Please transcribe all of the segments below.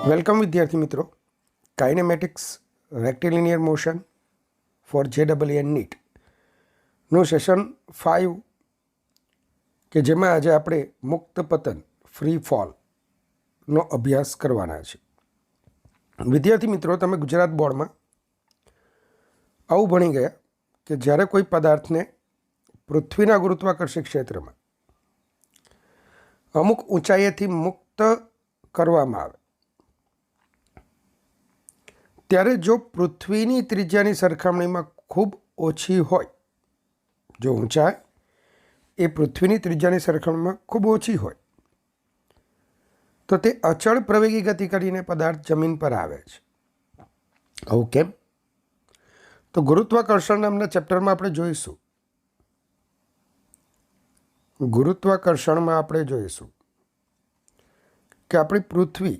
Welcome વિદ્યાર્થી મિત્રો. કાઇનેમેટિક્સ રેક્ટિલિનિયર motion four JEE NEET નું સેશન 5 કે જેમાં આજે આપણે મુક્ત પતન ફ્રી ફોલનો અભ્યાસ કરવાના છે. વિદ્યાર્થી મિત્રો, તમે ગુજરાત બોર્ડમાં આવું ભણી ગયા કે જ્યારે કોઈ પદાર્થને પૃથ્વીના ગુરુત્વાકર્ષણ ક્ષેત્રમાં અમુક ઊંચાઈએથી મુક્ત કરવામાં આવે ત્યારે જો પૃથ્વીની ત્રિજ્યાની સરખામણીમાં ખૂબ ઓછી હોય, જો ઊંચાઈ એ પૃથ્વીની ત્રિજ્યાની સરખામણીમાં ખૂબ ઓછી હોય તો તે અચળ પ્રવેગી ગતિ કરીને પદાર્થ જમીન પર આવે છે. આવું કેમ? તો ગુરુત્વાકર્ષણ નામના ચેપ્ટરમાં આપણે જોઈશું. ગુરુત્વાકર્ષણમાં આપણે જોઈશું કે આપણી પૃથ્વી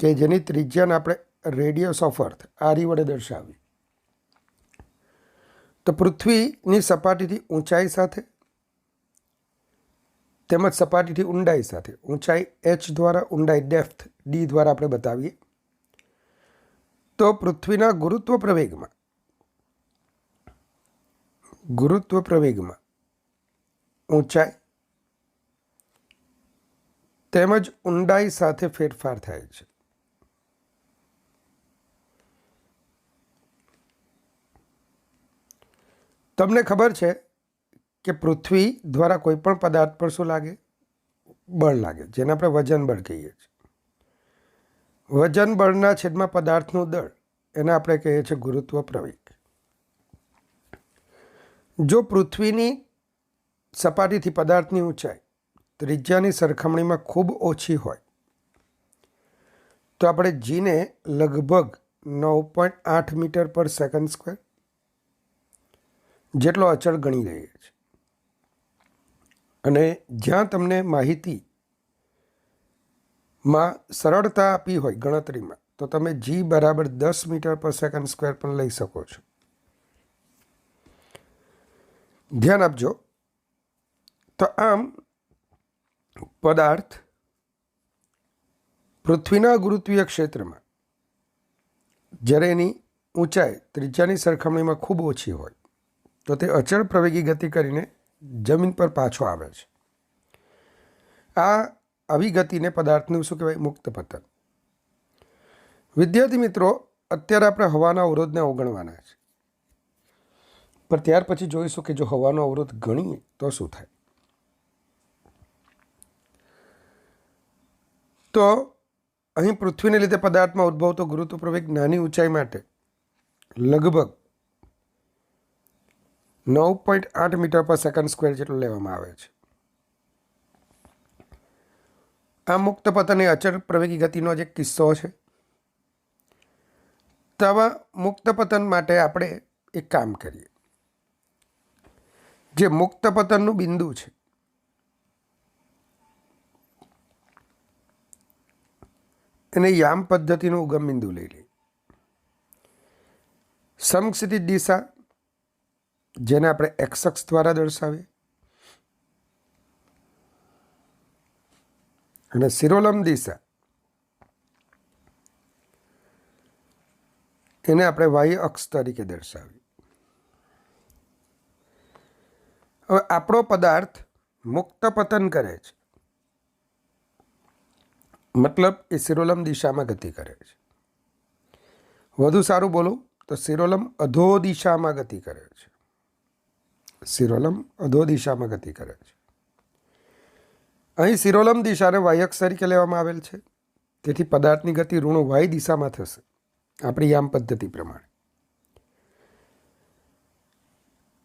કે જેની ત્રિજ્યાને આપણે રેડિયસ ઓફ અર્થ આરી વડે દર્શાવી, તો પૃથ્વીની સપાટીથી ઊંચાઈ સાથે તેમજ સપાટીથી ઊંડાઈ સાથે, ઊંચાઈ h દ્વારા, ઊંડાઈ ડેપ્થ d દ્વારા આપણે બતાવીએ તો પૃથ્વીના ગુરુત્વ પ્રવેગમાં ઊંચાઈ તેમજ ઊંડાઈ સાથે ફેરફાર થાય છે. તમને ખબર છે કે પૃથ્વી દ્વારા કોઈ પણ પદાર્થ પર શું લાગે? બળ લાગે, જેને આપણે વજન બળ કહીએ છીએ. વજન બળના છેદમાં પદાર્થનું દળ, એને આપણે કહીએ છીએ ગુરુત્વ પ્રવેગ. જો પૃથ્વીની સપાટીથી પદાર્થની ઊંચાઈ ત્રિજ્યાની સરખામણીમાં ખૂબ ઓછી હોય તો આપણે જીને લગભગ 9.8 મીટર પર સેકન્ડ સ્ક્વેર જેટલો અચળ ગણી લઈએ છીએ. અને જ્યાં તમને માહિતીમાં સરળતા આપી હોય ગણતરીમાં, તો તમે જી બરાબર 10 મીટર પર સેકન્ડ સ્ક્વેર પણ લઈ શકો છો. ધ્યાન આપજો. તો આમ પદાર્થ પૃથ્વીના ગુરુત્વીય ક્ષેત્રમાં જ્યારે એની ઊંચાઈ ત્રિજ્યાની સરખામણીમાં ખૂબ ઓછી હોય તો તે અચળ પ્રવેગી ગતિ કરીને જમીન પર પાછો આવે છે. આવી ગતિને પદાર્થનું શું કહેવાય? મુક્ત પતન. વિદ્યાર્થી મિત્રો, અત્યારે આપણે હવાના અવરોધને અવગણવાના છે, પણ ત્યાર પછી જોઈશું કે જો હવાનો અવરોધ ગણીએ તો શું થાય. તો અહીં પૃથ્વીને લીધે પદાર્થમાં ઉદ્ભવતો ગુરુત્વ પ્રવેગ નાની ઊંચાઈ માટે લગભગ 9.8 મીટર પર સેકન્ડ સ્ક્વેર જેટલો લેવામાં આવે છે. આ મુક્ત પતન એ અચળ પ્રવેગી ગતિનો જ એક કિસ્સો છે. તો આવા મુક્ત પતન માટે આપણે એક કામ કરીએ. જે મુક્ત પતનનું બિંદુ છે એને યામ પદ્ધતિનું ઉગમ બિંદુ લઈ લઈએ. સમક્ષિતિજ દિશા, જેને આપણે એક્સ અક્ષ દ્વારા દર્શાવીએ, અને શિરોલંબ દિશા એને આપણે વાય અક્ષ તરીકે દર્શાવીએ. હવે આપણો પદાર્થ મુક્ત પતન કરે છે, મતલબ એ શિરોલંબ દિશામાં ગતિ કરે છે. વધુ સારું બોલું તો શિરોલંબ અધો દિશામાં ગતિ કરે છે. શિરોલંબ અધો દિશામાં ગતિ કરે છે. અહીં શિરોલંબ દિશાને વાય અક્ષ તરીકે લેવામાં આવેલ છે, તેથી પદાર્થની ગતિ ઋણ વાય દિશામાં થશે આપણી યામ પદ્ધતિ પ્રમાણે.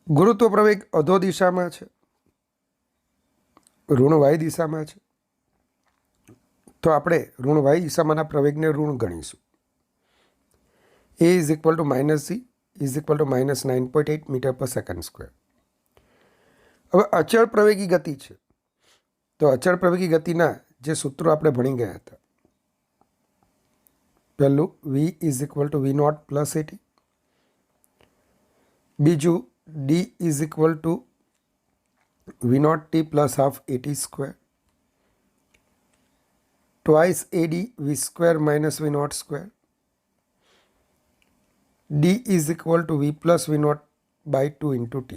ગુરુત્વ પ્રવેગ અધો દિશામાં છે, ઋણ વાય દિશામાં છે, તો આપણે ઋણ વાય દિશામાંના પ્રવેગને ઋણ ગણીશું. A = -c = -9.8 metre per second square. હવે અચળ પ્રવેગી ગતિ છે, તો અચળ પ્રવેગી ગતિના જે સૂત્રો આપણે ભણી ગયા હતા, પહેલું v = v0 + at, બીજું d = v0t + ½ at², twice AD v square minus v naught square. D is equal to v plus v naught by 2 into t.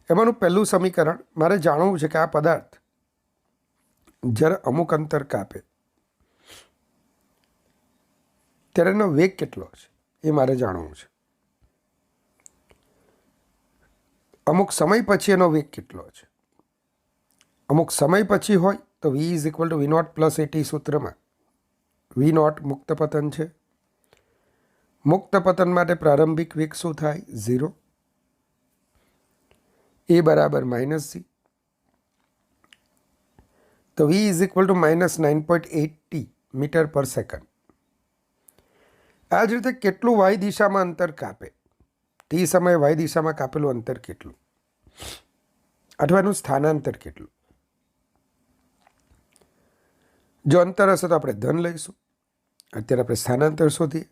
એમાંનું પહેલું સમીકરણ મારે જાણવું છે કે આ પદાર્થ જ્યારે અમુક અંતર કાપે ત્યારે એનો વેગ કેટલો છે એ મારે જાણવું છે. અમુક સમય પછી એનો વેગ કેટલો છે. અમુક સમય પછી હોય તો v is equal to v naught plus a t સૂત્રમાં વી નોટ મુક્ત પતન છે. મુક્ત પતન માટે પ્રારંભિક વેગ શું થાય? 0. એ બરાબર માઇનસ સી. તો v is equal to minus 9.8 metre per second. આ જ રીતે કેટલું વાય દિશામાં અંતર કાપે? ટી સમયે વાય દિશામાં કાપેલું અંતર કેટલું અથવા એનું સ્થાનાંતર કેટલું? જો અંતર હશે તો આપણે ધન લઈશું. અત્યારે આપણે સ્થાનાંતર શોધીએ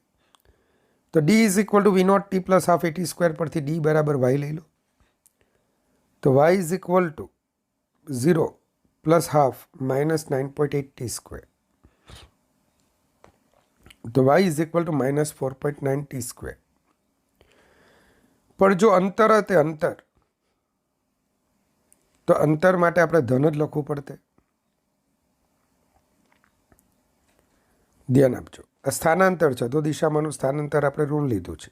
તો D is equal to v naught t plus half a t square પરથી ડી બરાબર વાય લઈ લો. તો y is equal to 0 plus half minus 9.8 t square. તો y is equal to minus 4.9 t square. પણ જો અંતર તે અંતર તો અંતર માટે આપણે ધન જ લખવું પડતે. ધ્યાન આપજો, આ સ્થાનાંતર છે તો દિશામાંનું સ્થાનાંતર આપણે ઋણ લીધું છે.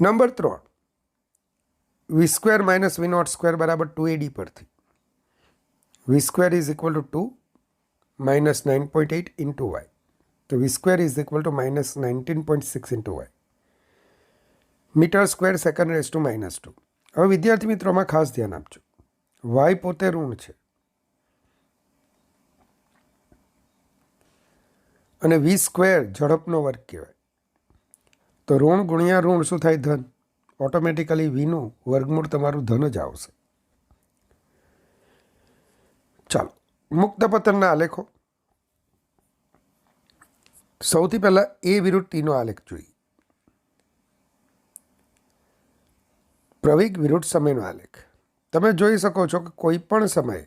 Number 3 v square minus v naught square બરાબર 2AD પરથી v square is equal to 2 minus 9.8 into y. તો v square is equal to minus 19.6 into y metre square second raise to minus 2. હવે વિદ્યાર્થી મિત્રોમાં ખાસ ધ્યાન આપજો, વાય પોતે ઋણ છે અને વી સ્ક્વેર ઝડપનો વર્ગ કહેવાય. તો ઋણ ગુણ્યા ઋણ શું થાય? ધન. ઓટોમેટિકલી વીનું વર્ગમૂળ તમારું ધન જ આવશે. ચાલો મુક્ત પતનના આલેખો. સૌથી પહેલાં એ વિરુદ્ધ ટીનો આલેખ જોઈએ. પ્રવેગ વિરુદ્ધ સમયનો આલેખ. તમે જોઈ શકો છો કે કોઈ પણ સમયે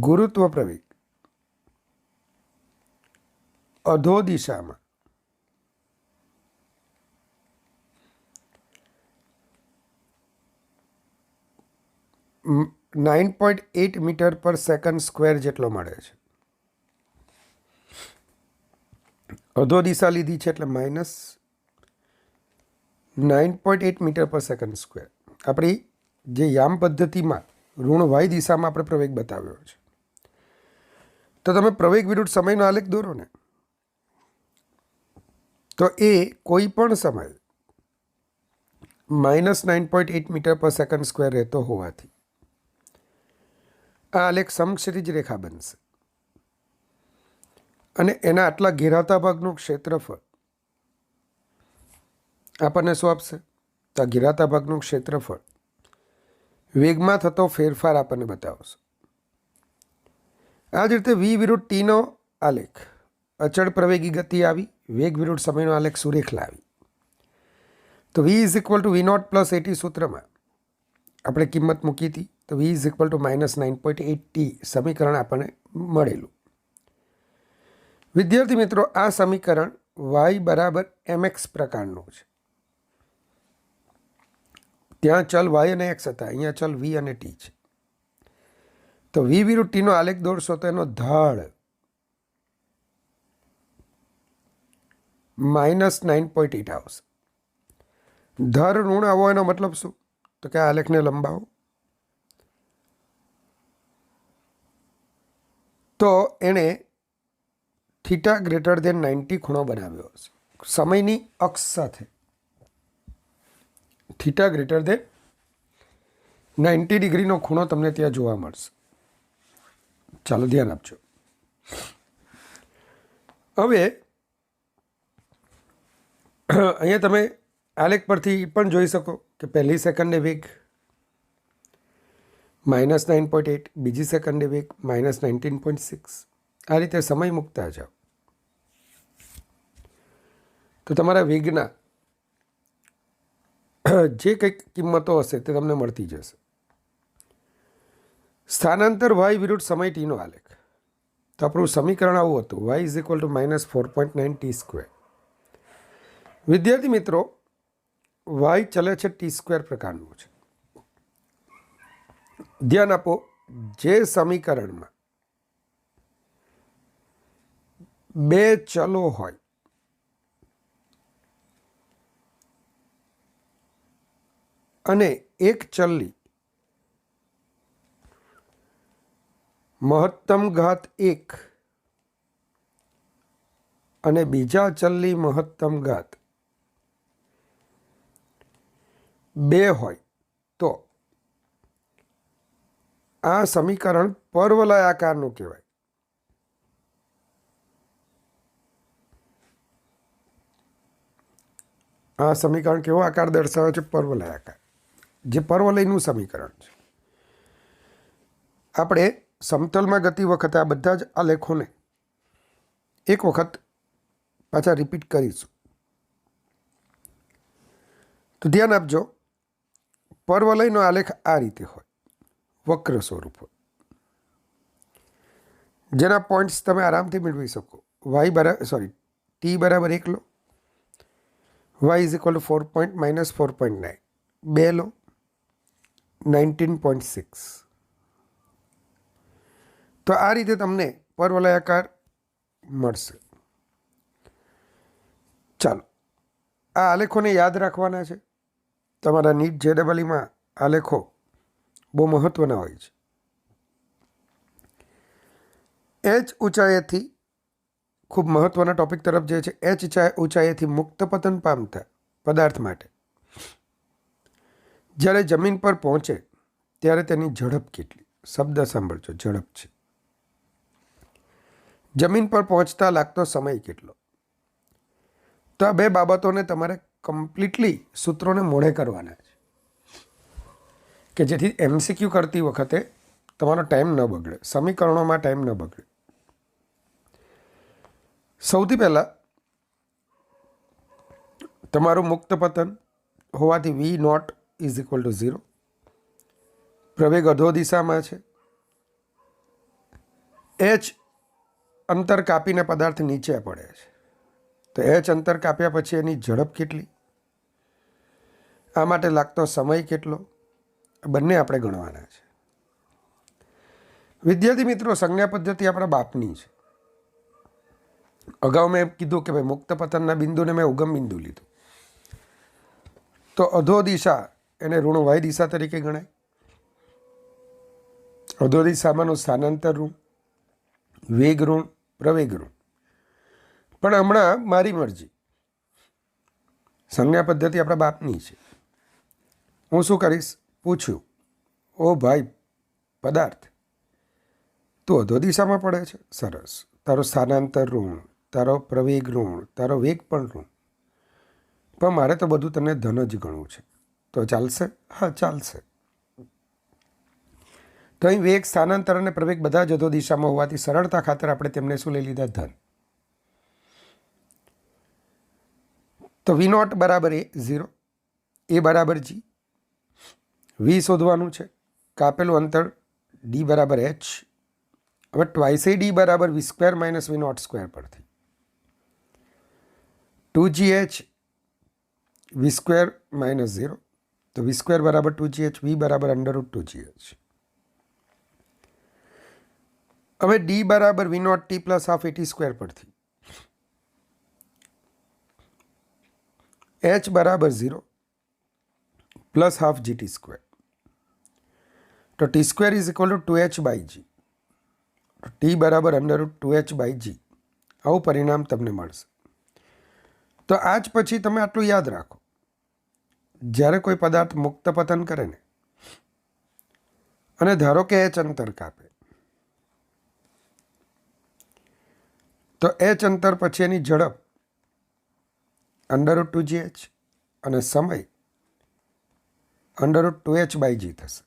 ગુરુત્વ પ્રવેગ અધો દિશામાં -9.8 મીટર પર સેકન્ડ સ્ક્વેર જેટલો મળે છે. અધો દિશા લીધી છે એટલે -9.8 મીટર પર સેકન્ડ સ્ક્વેર. આપણી જે યામ પદ્ધતિમાં ઋણ વાય દિશામાં આપણે પ્રવેગ બતાવ્યો છે. તો તમે પ્રવેગ વિરુદ્ધ સમયનો આલેખ દોરો ને, તો એ કોઈ પણ સમયે -9.8 મીટર પર સેકન્ડ સ્ક્વેર રહેતો હોવાથી આ આલેખ સમક્ષિતિજ રેખા બનશે અને એના આટલા ઘેરાતા ભાગનું ક્ષેત્રફળ આપણને શું આપશે? તો આ ઘેરાતા ભાગનું ક્ષેત્રફળ વેગમાં થતો ફેરફાર આપણને બતાવશે. આ જ રીતે વી વિરુદ્ધ ટીનો આલેખ અચળ પ્રવેગી ગતિ આવી, વેગ વિરુદ્ધ સમયનો આલેખ સુરેખલા આવી. તો v is equal to v naught plus a t સૂત્રમાં આપણે કિંમત મૂકી હતી. તો v is equal to minus 9.8 t સમીકરણ આપણને મળેલું. વિદ્યાર્થી મિત્રો, આ સમીકરણ વાય બરાબર mx પ્રકારનું છે. ત્યાં ચલ વાય અને એક્સ હતા, અહીંયા ચલ વી અને ટી છે. તો વી વિરુદ્ધ ટીનો આલેખ દોરશો તો એનો ઢાળ -9.8 આવશે. ધર ઋણ આવો એનો મતલબ શું? તો કે આ આલેખને લંબાવો તો એણે થીટા ગ્રેટર દેન 90 ખૂણો બનાવ્યો હશે સમયની અક્ષ સાથે. થીટા ગ્રેટર દેન 90 ડિગ્રીનો ખૂણો તમને ત્યાં જોવા મળશે. ચાલો ધ્યાન આપજો. હવે અહીંયા તમે આલેખ પરથી પણ જોઈ શકો કે પહેલી સેકન્ડે વેગ -9.8, બીજી સેકન્ડે વેગ -19.6. આ રીતે સમય મૂકતા જાઓ તો તમારા વેગના જે કંઈક કિંમતો હશે તે તમને મળતી જશે. સ્થાનાંતર વાય વિરુદ્ધ સમય ટીનો આલેખ. તો આપણું સમીકરણ આવું હતું, y is equal to -4.9 t square. વિદ્યાર્થી મિત્રો, વાય ચલે છે ટી સ્ક્વેર પ્રકારનું છે. ધ્યાન આપો, જે સમીકરણમાં બે ચલો હોય અને એક ચલની મહત્તમ ઘાત 1 અને બીજા ચલની મહત્તમ ઘાત 2 હોય તો આ સમીકરણ પરવલય આકારનું કહેવાય. આ સમીકરણ કેવો આકાર દર્શાવે છે? પરવલય આકાર, જે પરવલયનું સમીકરણ છે. આપણે સમતલમાં ગતિ વખતે આ બધા જ આલેખોને એક વખત પાછા રિપીટ કરીશું. તો ધ્યાન આપજો, પરવલયનો આલેખ આ રીતે હોય, વક્ર સ્વરૂપ હોય, જેના પોઈન્ટ્સ તમે આરામથી મેળવી શકો. ટી બરાબર 1 લો, y ઇઝ ઇક્વલ ટુ 4.9 2 લો, 19.6. તો આ રીતે તમને પરવલયાકાર મળશે. ચાલો, આ આલેખોને યાદ રાખવાના છે. તમારા નીટ JEEમાં આલેખો બહુ મહત્ત્વના હોય છે. h ઊંચાઈથી ખૂબ મહત્ત્વના ટોપિક તરફ જે છે. h ઊંચાઈથી મુક્ત પતન પામતા પદાર્થ માટે જ્યારે જમીન પર પહોંચે ત્યારે તેની ઝડપ કેટલી? શબ્દ સાંભળજો, ઝડપ છે. જમીન પર પહોંચતા લાગતો સમય કેટલો? તો આ બે બાબતોને તમારે કમ્પ્લીટલી સૂત્રોને મોઢે કરવાના છે, કે જેથી MCQ કરતી વખતે તમારો ટાઈમ ન બગડે, સમીકરણોમાં ટાઈમ ન બગડે. સૌથી પહેલાં તમારું મુક્ત પતન હોવાથી V naught is equal to 0. પ્રવેગ અધો દિશામાં છે. h અંતર કાપીને પદાર્થ નીચે પડે છે. તો h અંતર કાપ્યા પછી એની ઝડપ કેટલી? આ માટે લાગતો સમય કેટલો? બંને આપણે ગણવાના છે. વિદ્યાર્થી મિત્રો, સંજ્ઞા પદ્ધતિ આપણા બાપની છે. અગાઉ મેં કીધું કે ભાઈ મુક્ત પતનના બિંદુને મેં ઉગમ બિંદુ લીધું, તો અધો દિશા એને ઋણ y દિશા તરીકે ગણાય. અધો દિશામાંનું સ્થાનાંતર ઋણ, વેગ ઋણ, પ્રવેગ ઋણ. પણ હમણાં મારી મરજી, સંજ્ઞા પદ્ધતિ આપણા બાપની છે. હું શું કરીશ? પૂછ્યું, ઓ ભાઈ પદાર્થ, તું અધો દિશામાં પડે છે, સરસ, તારો સ્થાનાંતર ઋણ, તારો પ્રવેગ ઋણ, તારો વેગ પણ ઋણ, પણ મારે તો બધું તને ધન જ ગણવું છે, તો ચાલશે? હા, ચાલશે. તો અહીં વેગ, સ્થાનાંતર અને પ્રવેગ બધા જ અધો દિશામાં હોવાથી સરળતા ખાતર આપણે તેમને શું લઈ લીધા? ધન. તો V નોટ બરાબર 0, A બરાબર G, V શોધવાનું છે. કાપેલું અંતર D બરાબર H. હવે ટ્વાઇસે D બરાબર V square minus V naught square પરથી 2GH V સ્ક્વેર માઇનસ 0. તો V સ્ક્વેર બરાબર 2GH, V બરાબર √2GH. હવે D બરાબર V naught T plus half AT square પરથી H બરાબર 0 પ્લસ હાફ GT સ્ક્વેર. તો T square is equal to 2H by G. T બરાબર √2H by G. આવું પરિણામ તમને મળશે. તો આજ પછી તમે આટલું યાદ રાખો, જ્યારે કોઈ પદાર્થ મુક્ત પતન કરે ને અને ધારો કે h અંતર કાપે, તો h અંતર પછી એની ઝડપ √2GH અને સમય √2H બાય G થશે.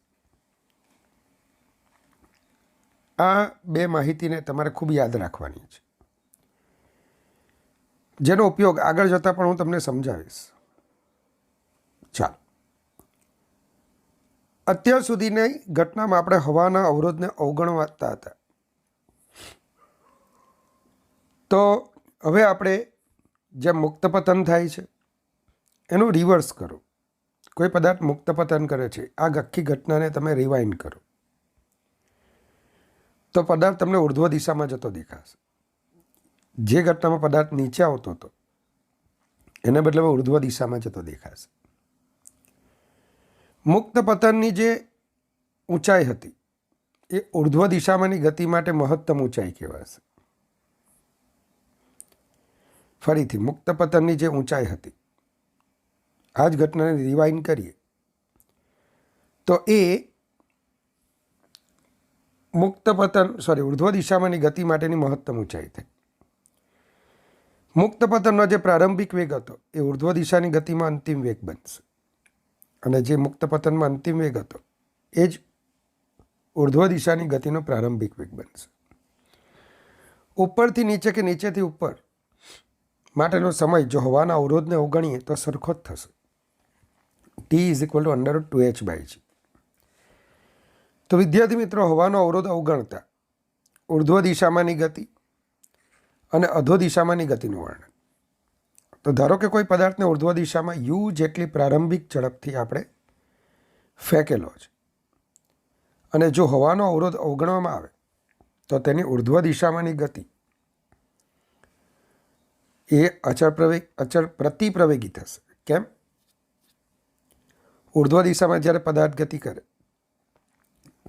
આ બે માહિતીને તમારે ખૂબ યાદ રાખવાની છે, જેનો ઉપયોગ આગળ જતાં પણ હું તમને સમજાવીશ. ચાલો, અત્યાર સુધીની ઘટનામાં આપણે હવાના અવરોધને અવગણવાતા હતા. તો હવે આપણે જેમ મુક્ત પતન થાય છે એનું રિવર્સ કરો. કોઈ પદાર્થ મુક્ત પતન કરે છે, આ આખી ઘટનાને તમે રિવાઇન્ડ કરો તો પદાર્થ તમને ઉર્ધ્વ દિશામાં જતો દેખાશે. જે ઘટનામાં પદાર્થ નીચે આવતો હતો એને બદલે ઉર્ધ્વ દિશામાં જતો દેખાશે. મુક્ત પતનની જે ઊંચાઈ હતી એ ઉર્ધ્વ દિશામાંની ગતિ માટે મહત્તમ ઊંચાઈ કહેવાશે. ફરીથી મુક્ત પતનની જે ઊંચાઈ હતી, આ જ ઘટનાને રિવાઇન્ડ કરીએ તો એ ઉર્ધ્વ દિશામાંની ગતિ માટેની મહત્તમ ઊંચાઈ થઈ. મુક્ત પતનનો જે પ્રારંભિક વેગ હતો એ ઉર્ધ્વ દિશાની ગતિમાં અંતિમ વેગ બનશે, અને જે મુક્ત પતનમાં અંતિમ વેગ હતો એ જ ઉર્ધ્વ દિશાની ગતિનો પ્રારંભિક વેગ બનશે. ઉપરથી નીચે કે નીચેથી ઉપર માટેનો સમય જો હવાના અવરોધને અવગણીએ તો સરખો જ થશે. T=√2h/g. તો વિદ્યાર્થી મિત્રો, હવાનો અવરોધ અવગણતા ઉર્ધ્વ દિશામાંની ગતિ અને અધો દિશામાંની ગતિનું વર્ણન. તો ધારો કે કોઈ પદાર્થને ઉર્ધ્વ દિશામાં u જેટલી પ્રારંભિક ઝડપથી આપણે ફેંકેલો છે, અને જો હવાનો અવરોધ અવગણવામાં આવે તો તેની ઉર્ધ્વ દિશામાંની ગતિ એ અચળ પ્રતિપ્રવેગી થશે. કેમ? ઉર્ધ્વ દિશામાં જ્યારે પદાર્થ ગતિ કરે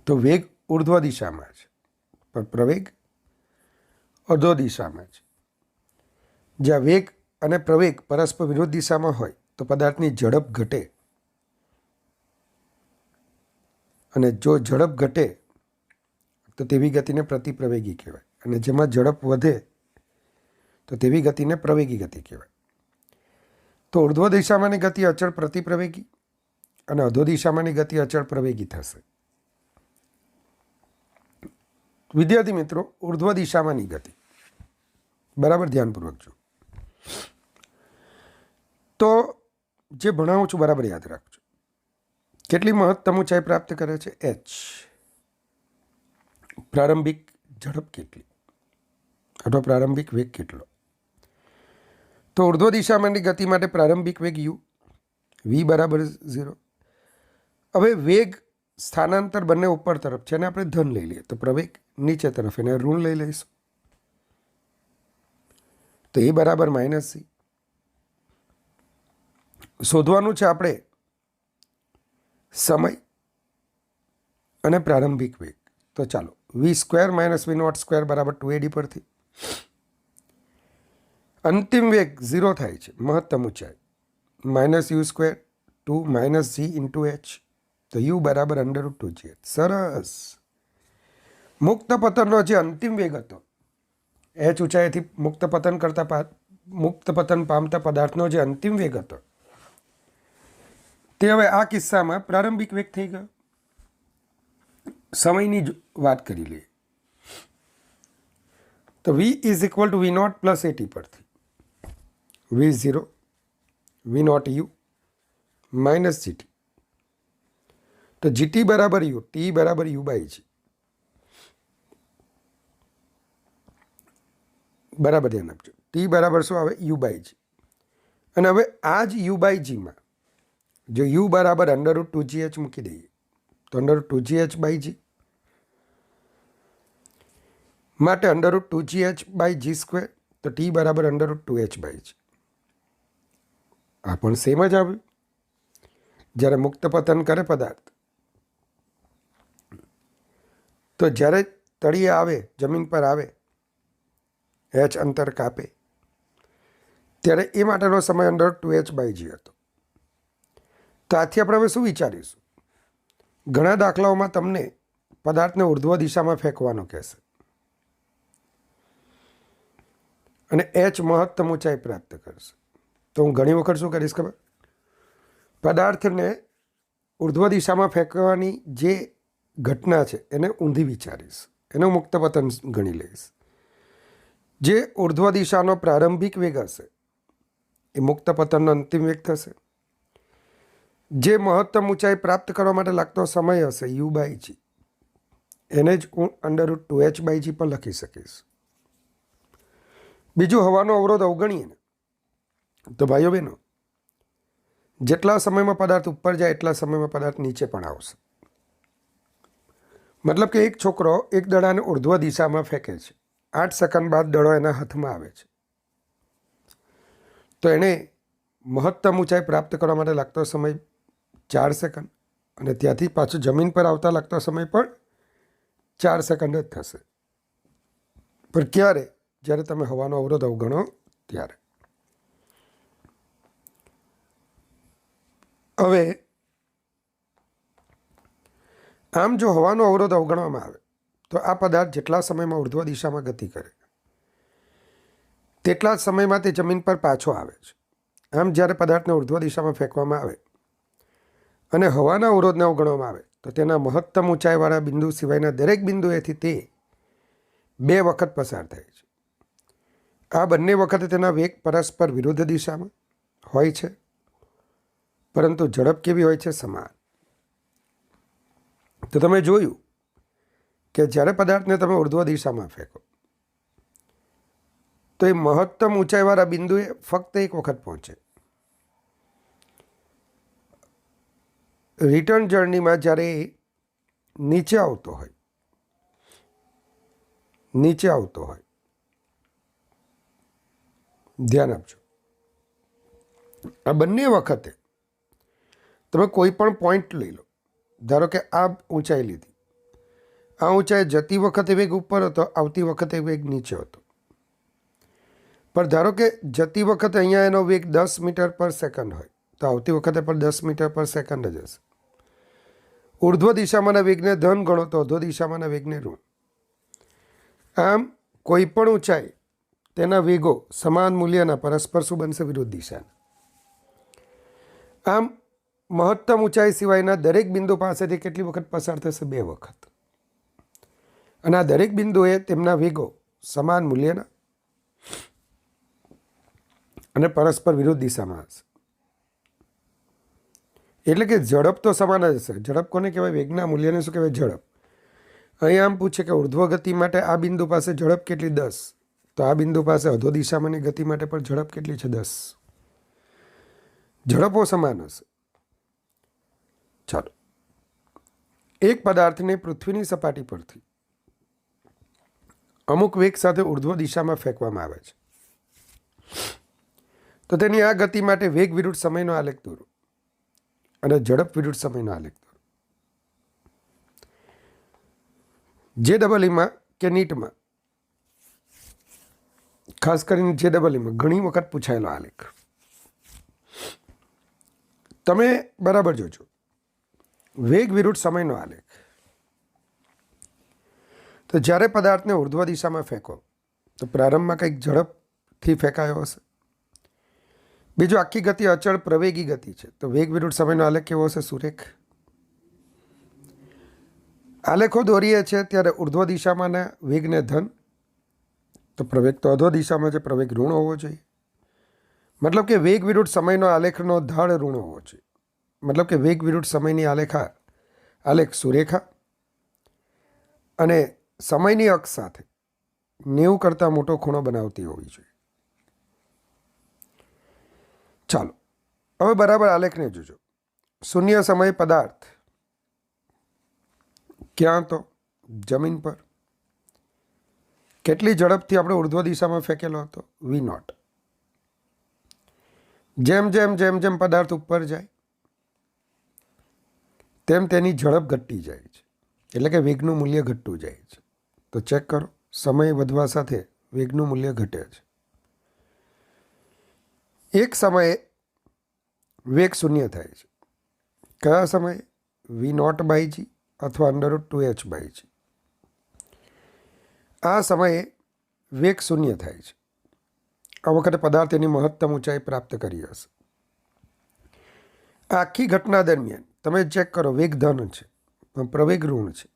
તો વેગ ઉર્ધ્વ દિશામાં છે, પણ પ્રવેગ અધો દિશામાં છે. જ્યાં વેગ અને પ્રવેગ પરસ્પર વિરુદ્ધ દિશામાં હોય તો પદાર્થની ઝડપ ઘટે, અને જો ઝડપ ઘટે તો તેવી ગતિને પ્રતિપ્રવેગી કહેવાય, અને જેમાં ઝડપ વધે તો તેવી ગતિને પ્રવેગી ગતિ કહેવાય. તો ઉર્ધ્વ દિશામાંની ગતિ અચળ પ્રતિપ્રવેગી અને અધો દિશામાંની ગતિ અચળ પ્રવેગી થશે. વિદ્યાર્થી મિત્રો, ઉર્ધ્વ દિશામાંની ગતિ બરાબર ધ્યાનપૂર્વક જો. તો જે ભણાવું છું બરાબર યાદ રાખજો. કેટલી મહત્તમ ઊંચાઈ પ્રાપ્ત કરે છે? h. પ્રારંભિક ઝડપ કેટલી અથવા પ્રારંભિક વેગ કેટલો? તો ઉર્ધ્વ દિશામાંની ગતિ માટે પ્રારંભિક વેગ u, v બરાબર 0. હવે વેગ સ્થાનાંતર બંને ઉપર તરફ છે, એને આપણે ધન લઈ લઈએ, તો પ્રવેગ નીચે તરફ એને ઋણ લઈ લઈશું, તો એ બરાબર -c. શોધવાનું છે આપણે સમય અને પ્રારંભિક વેગ. તો ચાલો v² - v02 બરાબર 2ad પરથી અંતિમ વેગ 0 થાય છે, મહત્તમ ઊંચાઈ -u² to -g × h, તો u બરાબર √2gh. સરસ. મુક્ત પતનનો જે અંતિમ વેગ હતો, h ઊંચાઈથી મુક્ત પતન પામતા પદાર્થનો જે અંતિમ વેગ હતો તે હવે આ કિસ્સામાં પ્રારંભિક વેગ થઈ ગયો. સમયની વાત કરી લઈએ તો v = v0 + at પરથી v0 v0u - gt, તો gt બરાબર u, t બરાબર u/g. બરાબર ધ્યાન આપજો. t બરાબર શું આવે? u/g. અને હવે આ જ u/gમાં જો u બરાબર √2gh મૂકી દઈએ તો √2gh/g માટે √2gh/g², તો t બરાબર √2h/g. આ પણ સેમ જ આવ્યું. જ્યારે મુક્ત પતન કરે પદાર્થ તો જ્યારે તળિયે આવે, જમીન પર આવે, h અંતર કાપે ત્યારે એ માટેનો સમય √2h/g હતો. તો આથી આપણે હવે શું વિચારીશું? ઘણા દાખલાઓમાં તમને પદાર્થને ઉર્ધ્વ દિશામાં ફેંકવાનો કહેશે અને h મહત્તમ ઊંચાઈ પ્રાપ્ત કરશે. તો હું ઘણી વખત શું કરીશ ખબર? પદાર્થને ઉર્ધ્વ દિશામાં ફેંકવાની જે ઘટના છે એને ઊંધી વિચારીશ, એનું મુક્ત પતન ગણી લઈશ. જે ઉર્ધ્વ દિશાનો પ્રારંભિક વેગ હશે એ મુક્ત પતનનો અંતિમ વેગ થશે. જે મહત્તમ ઊંચાઈ પ્રાપ્ત કરવા માટે લાગતો સમય હશે u/g, એને જ હું √2h/g પર લખી શકીશ. બીજું, હવાનો અવરોધ અવગણીએ ને તો ભાઈઓ બહેનો, જેટલા સમયમાં પદાર્થ ઉપર જાય એટલા સમયમાં પદાર્થ નીચે પણ આવશે. મતલબ કે એક છોકરો એક દડાને ઉર્ધ્વ દિશામાં ફેંકે છે, 8 સેકન્ડ બાદ દડો એના હાથમાં આવે છે, તો એણે મહત્તમ ઊંચાઈ પ્રાપ્ત કરવા માટે લાગતો સમય 4 સેકન્ડ, અને ત્યાંથી પાછું જમીન પર આવતા લાગતો સમય પણ 4 સેકન્ડ જ થશે. પણ ક્યારે? જ્યારે તમે હવાનો અવરોધ અવગણો ત્યારે. હવે આમ જો હવાનો અવરોધ અવગણવામાં આવે તો આ પદાર્થ જેટલા સમયમાં ઉર્ધ્વ દિશામાં ગતિ કરે તેટલા જ સમયમાં તે જમીન પર પાછો આવે છે. આમ જ્યારે પદાર્થને ઉર્ધ્વ દિશામાં ફેંકવામાં આવે અને હવાના અવરોધને અવગણવામાં આવે તો તેના મહત્તમ ઊંચાઈવાળા બિંદુ સિવાયના દરેક બિંદુએથી તે 2 વખત પસાર થાય છે. આ બંને વખતે તેના વેગ પરસ્પર વિરુદ્ધ દિશામાં હોય છે, પરંતુ ઝડપ કેવી હોય છે? સમાન. તો તમે જોયું કે જ્યારે પદાર્થને તમે ઉર્ધ્વ દિશામાં ફેંકો તો એ મહત્તમ ઊંચાઈવાળા બિંદુએ ફક્ત 1 વખત પહોંચે. રિટર્ન જર્નીમાં જ્યારે નીચે આવતો હોય ધ્યાન આપજો, આ બંને વખતે તમે કોઈ પણ પોઈન્ટ લઈ લો. ધારો કે આ ઊંચાઈ લીધી, આ ઊંચાઈ જતી વખતે વેગ ઉપર હતો, આવતી વખતે વેગ નીચે હતો. પણ ધારો કે જતી વખતે અહીંયા એનો વેગ 10 મીટર પર સેકન્ડ હોય તો આવતી વખતે પણ 10 મીટર પર સેકન્ડ જ હશે. ઉર્ધ્વ દિશામાંના વેગને ધન ગણો તો અધો દિશામાંના વેગને ઋણ. આમ કોઈ પણ ઊંચાઈ તેના વેગો સમાન મૂલ્યના પરસ્પર શું બનશે? વિરુદ્ધ દિશાના. આમ મહત્તમ ઊંચાઈ સિવાયના દરેક બિંદુ પાસેથી કેટલી વખત પસાર થશે? 2 વખત. અને આ દરેક બિંદુએ તેમના વેગો સમાન મૂલ્યના અને પરસ્પર વિરુદ્ધ દિશામાં હશે. એટલે કે ઝડપ તો સમાન જ હશે. ઝડપ કોને કહેવાય? વેગના મૂલ્યને શું કહેવાય? ઝડપ. અહીં આમ પૂછે કે ઉર્ધ્વ ગતિ માટે આ બિંદુ પાસે ઝડપ કેટલી? 10. તો આ બિંદુ પાસે અધો દિશામાંની ગતિ માટે પણ ઝડપ કેટલી છે? 10. ઝડપો સમાન હશે. ચાલો, એક પદાર્થને પૃથ્વીની સપાટી પરથી અમુક વેગ સાથે ઉર્ધ્વ દિશામાં ફેંકવામાં આવે છે, તો તેની આ ગતિ માટે વેગ વિરુદ્ધ સમયનો આલેખ દોરો અને ઝડપ વિરુદ્ધ સમયનો આલેખ દોરો. JEEમાં કે નીટમાં, ખાસ કરીને JEEમાં ઘણી વખત પૂછાયેલો આલેખ. તમે બરાબર જોજો. વેગ વિરુદ્ધ સમયનો આલેખ. તો જ્યારે પદાર્થને ઉર્ધ્વ દિશામાં ફેંકો તો પ્રારંભમાં કંઈક ઝડપથી ફેંકાયો હશે. બીજું, આખી ગતિ અચળ પ્રવેગી ગતિ છે, તો વેગ વિરુદ્ધ સમયનો આલેખ કેવો હશે? સુરેખ. આલેખો દોરીએ છીએ ત્યારે ઉર્ધ્વ દિશામાંના વેગને ધન, તો પ્રવેગ તો અધો દિશામાં છે, પ્રવેગ ઋણ હોવો જોઈએ. મતલબ કે વેગ વિરુદ્ધ સમયનો આલેખનો ઢાળ ઋણ હોવો જોઈએ. મતલબ કે વેગ વિરુદ્ધ સમયની આલેખ સુરેખા અને સમયની અક્ષ સાથે 90 કરતાં મોટો ખૂણો બનાવતી હોવી જોઈએ. ચાલો, હવે બરાબર આલેખને જોજો. શૂન્ય સમય પદાર્થ ક્યાં? તો જમીન પર. કેટલી ઝડપથી આપણે ઉર્ધ્વ દિશામાં ફેંકેલો હતો? v0. જેમ જેમ જેમ જેમ પદાર્થ ઉપર જાય તેમ તેની ઝડપ ઘટતી જાય છે, એટલે કે વેગનું મૂલ્ય ઘટતું જાય છે. તો ચેક કરો, સમય વધવા સાથે વેગનું મૂલ્ય ઘટે છે. એક સમયે વેગ શૂન્ય થાય છે. કયા સમયે? v0/g અથવા √2h/g. આ સમયે વેગ શૂન્ય થાય છે. આ વખતે પદાર્થ એની મહત્તમ ઊંચાઈ પ્રાપ્ત કરી હશે. આખી ઘટના દરમિયાન તમે ચેક કરો, વેગ ધન છે પણ પ્રવેગ ઋણ છે,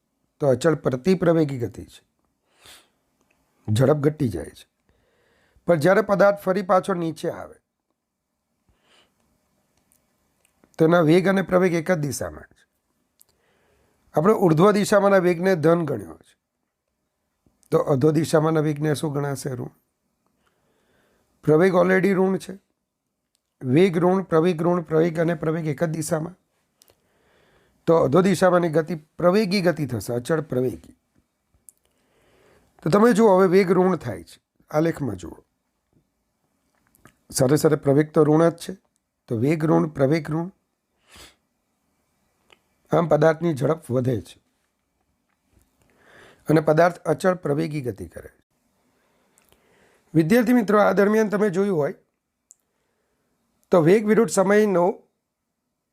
તો અચળ પ્રતિપ્રવેગી ગતિ છે, ઝડપ ઘટી જાય છે. પણ જ્યારે પદાર્થ ફરી પાછો નીચે આવે તેના વેગ અને પ્રવેગ એક જ દિશામાં છે. આપણે ઉર્ધ્વ દિશામાંના વેગને ધન ગણ્યો છે, તો અધો દિશામાંના વેગને શું ગણાશે? ઋણ. પ્રવેગ ઓલરેડી ઋણ છે. વેગ ઋણ, પ્રવેગ અને પ્રવેગ એક જ દિશામાં, તો અધો દિશામાંની ગતિ પ્રવેગી ગતિ થશે, અચળ પ્રવેગી. તો તમે જુઓ, હવે વેગ ઋણ થાય છે. આલેખમાં જુઓ, સાથે સાથે પ્રવેગ તો ઋણ જ છે, તો વેગ ઋણ, પ્રવેગ ઋણ. આમ પદાર્થની ઝડપ વધે છે અને પદાર્થ અચળ પ્રવેગી ગતિ કરે છે. વિદ્યાર્થી મિત્રો, આ દરમિયાન તમે જોયું હોય તો વેગ વિરુદ્ધ સમયનો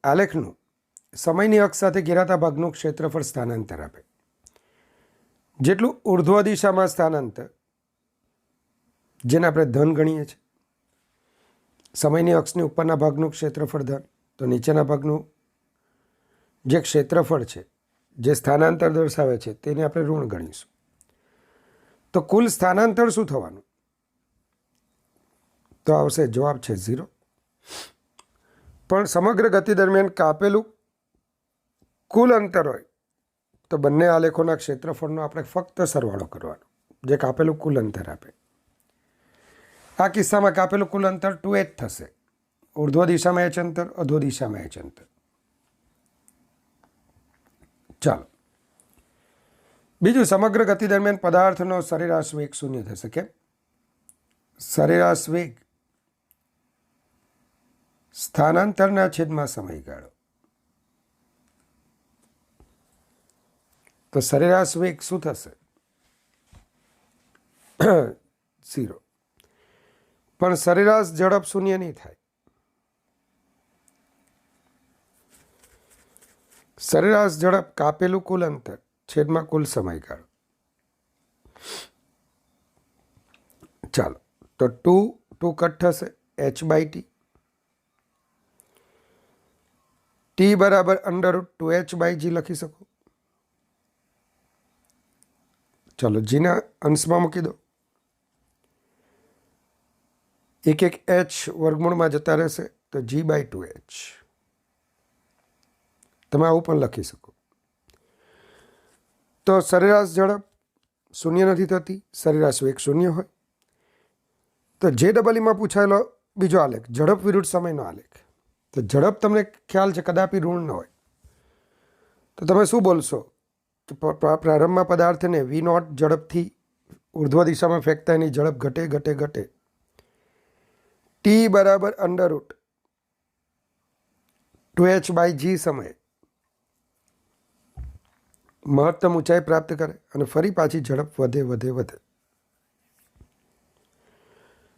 આલેખનું સમયની અક્ષ સાથે ઘેરાતા ભાગનું ક્ષેત્રફળ સ્થાનાંતર આપે. જેટલું ઉર્ધ્વ દિશામાં સ્થાનાંતર, જેને આપણે ધન ગણીએ છીએ, સમયની અક્ષની ઉપરના ભાગનું ક્ષેત્રફળ ધન, તો નીચેના ભાગનું જે ક્ષેત્રફળ છે, જે સ્થાનાંતર દર્શાવે છે, તેને આપણે ઋણ ગણીશું. તો કુલ સ્થાનાંતર શું થવાનું? તો આવશે, જવાબ છે 0. પણ સમગ્ર ગતિ દરમિયાન કાપેલું કુલ અંતર હોય તો બંને આલેખોના ક્ષેત્રફળનો આપણે ફક્ત સરવાળો કરવાનો, જે કાપેલું કુલ અંતર આપે. આ કિસ્સામાં કાપેલું કુલ અંતર 2h થશે. ઉર્ધ્વ દિશામાં h અંતર, અધો દિશામાં h અંતર. ચાલો, બીજું, સમગ્ર ગતિ દરમિયાન પદાર્થનો સરેરાશ વેગ 0 થશે. કેમ? સરેરાશ વેગ સ્થાનાંતરના છેદમાં સમયગાળો. તો સરેરાશ વેગ શું થશે? 0. પણ સરેરાશ ઝડપ 0 નહીં થાય. સરેરાશ ઝડપ કાપેલું કુલ અંતર છેદમાં કુલ સમયગાળો. ચાલો, તો 2 કટ થશે, h/t. t બરાબર √2h/g લખી શકો. ચલો, જીના અંશમાં મૂકી દો. એક h વર્ગમૂળમાં જતા રહેશે, તો g/2h. તમે આવું પણ લખી શકો. તો સરેરાશ ઝડપ 0 નથી થતી, સરેરાશ વેગ 0 હોય. તો JEE-માં પૂછાયેલો બીજો આલેખ, ઝડપ વિરુદ્ધ સમયનો આલેખ. તો ઝડપ તમને ખ્યાલ છે કદાપી ઋણ ન હોય, તો તમે શું બોલશો કે પ્રારંભમાં પદાર્થને v0 ઝડપથી ઉર્ધ્વ દિશામાં ફેંકતા એની ઝડપ ઘટે ઘટે ઘટે t બરાબર √2h/g સમયે મહત્તમ ઊંચાઈ પ્રાપ્ત કરે અને ફરી પાછી ઝડપ વધે વધે વધે.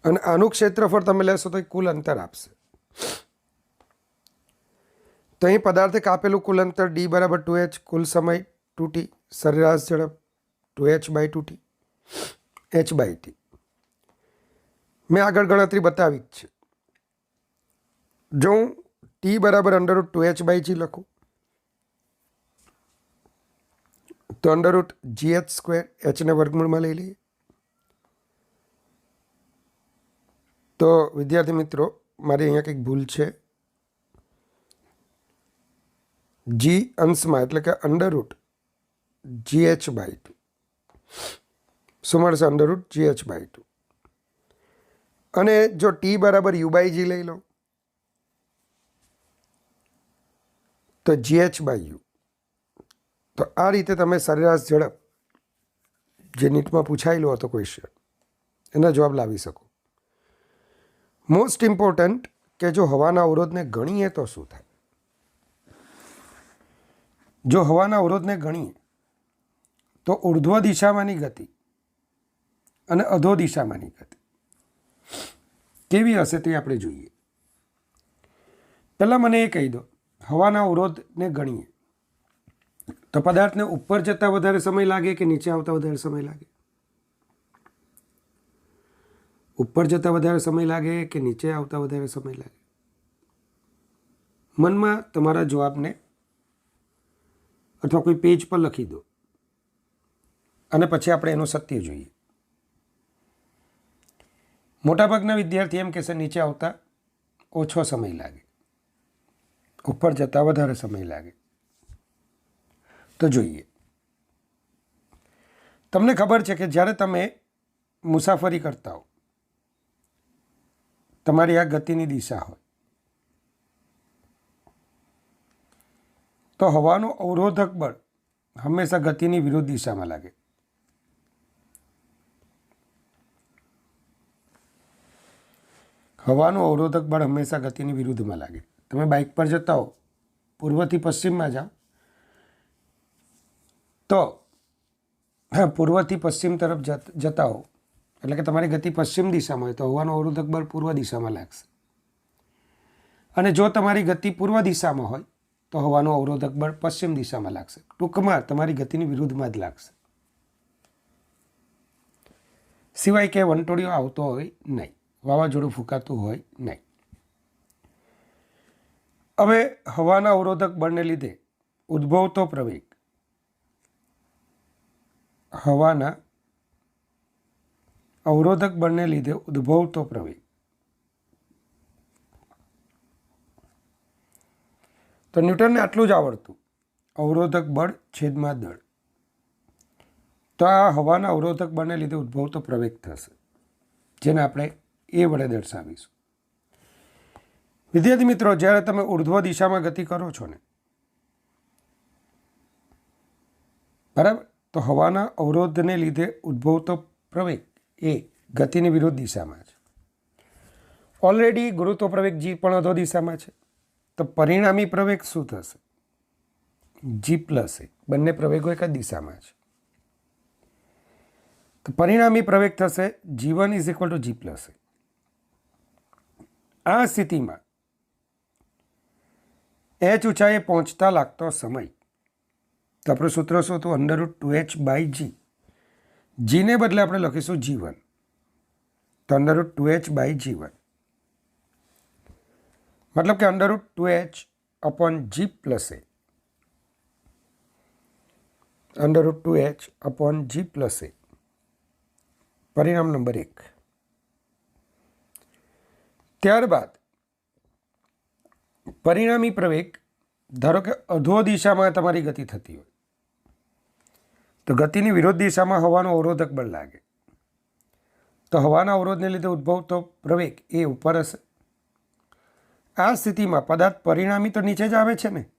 અને આનું ક્ષેત્રફળ તમે લેશો તો એ કુલ અંતર આપશે. તો અહીં પદાર્થે કાપેલું કુલ અંતર d બરાબર 2h, કુલ સમય 2t, સરેરાશ ઝડપ 2h/2t, h/t. મેં આગળ ગણતરી બતાવી જ છે. જો હું t બરાબર √2h/g લખું તો √gh², h ને વર્ગમૂળમાં લઈ લઈએ. તો વિદ્યાર્થી મિત્રો, મારી અહીંયા કંઈક ભૂલ છે. g અંશમાં એટલે કે √gh/2 શું મળશે? √gh/2. અને જો t બરાબર u/g લઈ લો તો gh/u. તો આ રીતે તમે સરેરાશ ઝડપ, જે નીટમાં પૂછાયેલો હતો ક્વેશ્ચન, એના જવાબ લાવી શકો. મોસ્ટ ઇમ્પોર્ટન્ટ કે જો હવાના અવરોધને ગણીએ તો શું થાય? જો હવાના અવરોધને ગણીએ તો ઉર્ધ્વ દિશામાંની ગતિ અને અધો દિશામાંની ગતિ કેવી હશે તે આપણે જોઈએ. પહેલાં મને એ કહી દો, હવાના અવરોધને ગણીએ તો પદાર્થને ઉપર જતાં વધારે સમય લાગે કે નીચે આવતા વધારે સમય લાગે? ઉપર જતાં વધારે સમય લાગે કે નીચે આવતા વધારે સમય લાગે? મનમાં તમારા જવાબને અથવા કોઈ પેજ પર લખી દો અને પછી આપણે એનું સત્ય જોઈએ. મોટાભાગના વિદ્યાર્થી એમ કહેશે નીચે આવતા ઓછો સમય લાગે. ઉપર જતાં વધારે સમય લાગે. તો જોઈએ, તમને ખબર છે કે જ્યારે તમે મુસાફરી કરતા હો, તમારી આ ગતિની દિશા હોય, તો હવાનું અવરોધક બળ હંમેશા ગતિની વિરુદ્ધ દિશામાં લાગે. હવાનું અવરોધક બળ હંમેશા ગતિની વિરુદ્ધમાં લાગે. તમે બાઇક પર જતા હો, પૂર્વથી પશ્ચિમમાં જાઓ, તો હા, પૂર્વથી પશ્ચિમ તરફ જતા હો એટલે કે તમારી ગતિ પશ્ચિમ દિશામાં હોય તો હવાનું અવરોધક બળ પૂર્વ દિશામાં લાગશે. અને જો તમારી ગતિ પૂર્વ દિશામાં હોય તો હવાનું અવરોધક બળ પશ્ચિમ દિશામાં લાગશે. ટૂંકમાં તમારી ગતિની વિરુદ્ધમાં જ લાગશે, સિવાય કે વંટોળિયો આવતો હોય નહીં, વાવાઝોડું ફૂંકાતું હોય નહીં. હવે હવાના અવરોધક બળને લીધે ઉદ્ભવતો પ્રવેગ, હવાના અવરોધક બળને લીધે ઉદ્ભવતો પ્રવેગ, તો ન્યૂટનને આટલું જ આવડતું, અવરોધક બળ છેદમાં દળ. તો આ હવાના અવરોધક બળને લીધે ઉદ્ભવતો પ્રવેગ થશે, જેને આપણે એ વડે દર્શાવીશું. વિદ્યાર્થી મિત્રો, જ્યારે તમે ઉર્ધ્વ દિશામાં ગતિ કરો છો ને, બરાબર, તો હવાના અવરોધને લીધે ઉદ્ભવતો પ્રવેગ એ ગતિની વિરુદ્ધ દિશામાં છે. ઓલરેડી ગુરુત્વ પ્રવેગ જી પણ અધો દિશામાં છે, તો પરિણામી પ્રવેગ શું થશે? જી પ્લસ એ. બંને પ્રવેગો એક જ દિશામાં છે, તો પરિણામી પ્રવેગ થશે G1 is equal to g plus a. આ સ્થિતિમાં h ઊંચાઈએ પહોંચતા લાગતો સમય, તો આપણું સૂત્ર શું હતું? √2h/g. જીને બદલે આપણે લખીશું G1, તો √2h/g1, મતલબ કે √2h/g પ્લસ એ, √2h/g પ્લસ એ. પરિણામ નંબર 1. ત્યારબાદ પરિણામી પ્રવેગ, ધારો કે અધો દિશામાં તમારી ગતિ થતી હોય, તો ગતિની વિરોધ દિશામાં હવાનું અવરોધક બળ લાગે, તો હવાના અવરોધને લીધે ઉદ્ભવતો પ્રવેગ એ ઉપર હશે. આ સ્થિતિમાં પદાર્થ પરિણામી તો નીચે જ આવે છે ને,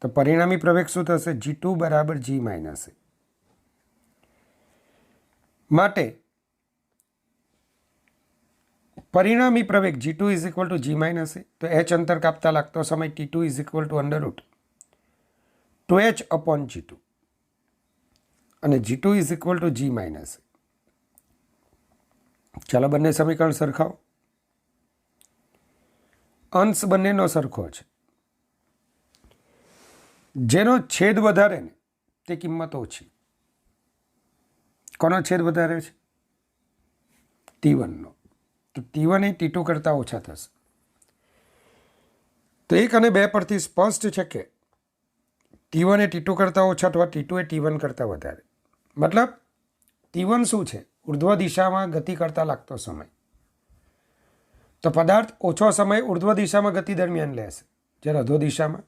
તો પરિણામી પ્રવેગ શું થશે? G2 બરાબર G માઇનસ એ. માટે પરિણામી પ્રવેગ G2 is equal to G minus a, તો h અંતર કાપતા લાગતો સમય T2 is equal two √2h/G2, અને G2 is equal to G minus a. ચાલો બંને સમીકરણ સરખાવો. અંશ બંનેનો સરખો છે, જેનો છેદ વધારે ને તે કિંમત ઓછી. કોનો છેદ વધારે છે? T1નો. તો T1 એ T2 કરતાં ઓછા થશે. તો 1 અને 2 પરથી સ્પષ્ટ છે કે T1 એ T2 કરતાં ઓછા અથવા T2 એ T1 કરતાં વધારે. મતલબ T1 શું છે? ઉર્ધ્વ દિશામાં ગતિ કરતાં લાગતો સમય. તો પદાર્થ ઓછો સમય ઉર્ધ્વ દિશામાં ગતિ દરમિયાન લેશે, જ્યારે અધો દિશામાં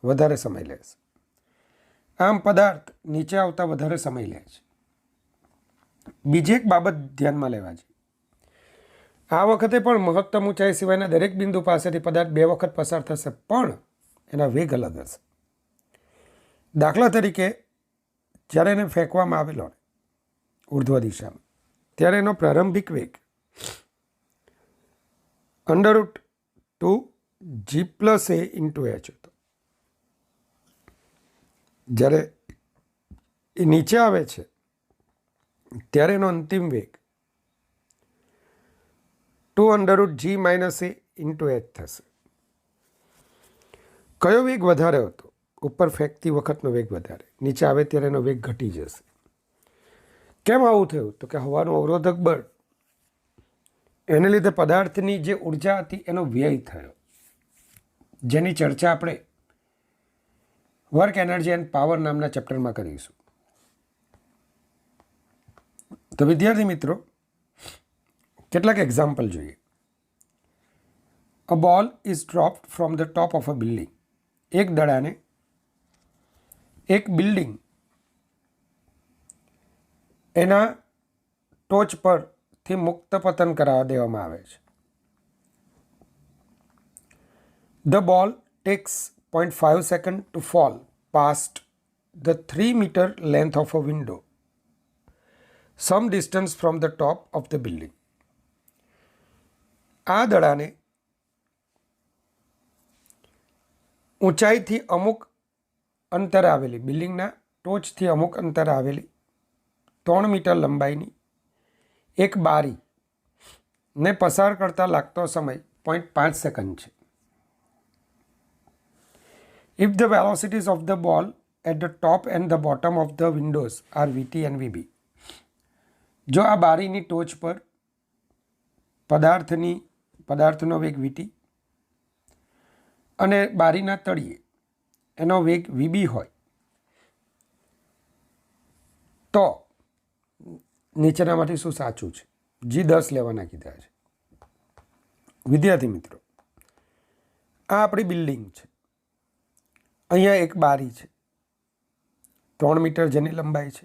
વધારે સમય લેશે. આમ પદાર્થ નીચે આવતા વધારે સમય લે છે. બીજી એક બાબત ધ્યાનમાં લેવા છે, આ વખતે પણ મહત્તમ ઊંચાઈ સિવાયના દરેક બિંદુ પાસેથી પદાર્થ 2 વખત પસાર થશે, પણ એના વેગ અલગ હશે. દાખલા તરીકે જ્યારે એને ફેંકવામાં આવેલો ઉર્ધ્વ દિશામાં, ત્યારે એનો પ્રારંભિક વેગ √2g પ્લસ એ ઇન્ટુ h હતો. જ્યારે એ નીચે આવે છે ત્યારે એનો અંતિમ વેગ 2√g માઇનસ એ ઇન્ટુ h થશે. કયો વેગ વધારે હતો? ઉપર ફેંકતી વખતનો વેગ વધારે, નીચે આવે ત્યારે એનો વેગ ઘટી જશે. કેમ આવું થયું? તો કે હવાનું અવરોધક બળ, એને લીધે પદાર્થની જે ઉર્જા હતી એનો વ્યય થયો, જેની ચર્ચા આપણે વર્ક એનર્જી એન્ડ પાવર નામના ચેપ્ટરમાં કરીશું. તો વિદ્યાર્થી મિત્રો, કેટલાક એક્ઝામ્પલ જોઈએ. A ball is dropped from the top of a building. એક દડાને એક બિલ્ડિંગ એના ટોચ પરથી મુક્ત પતન કરાવવા દેવામાં આવે છે. The ball takes 0.5 second to fall past the 3 meter length of a window, some distance from the top of the building. આ દડાને ઊંચાઈથી અમુક અંતર આવેલી, બિલ્ડિંગના ટોચથી અમુક અંતર આવેલી 3 મીટર લંબાઈની એક બારીને પસાર કરતા લાગતો સમય 0.5 સેકન્ડ છે. If the velocities of the ball at the top and the bottom of the windows are Vt and Vb. જો આ બારીની ટોચ પર પદાર્થનો વેગ Vt અને બારીના તળિયે એનો વેગ Vb હોય તો નીચેનામાંથી શું સાચું છે? G10 લેવાના કીધા છે. વિદ્યાર્થી મિત્રો, આ આપણી બિલ્ડિંગ છે. અહીંયા એક બારી છે 3 મીટર જેની લંબાઈ છે.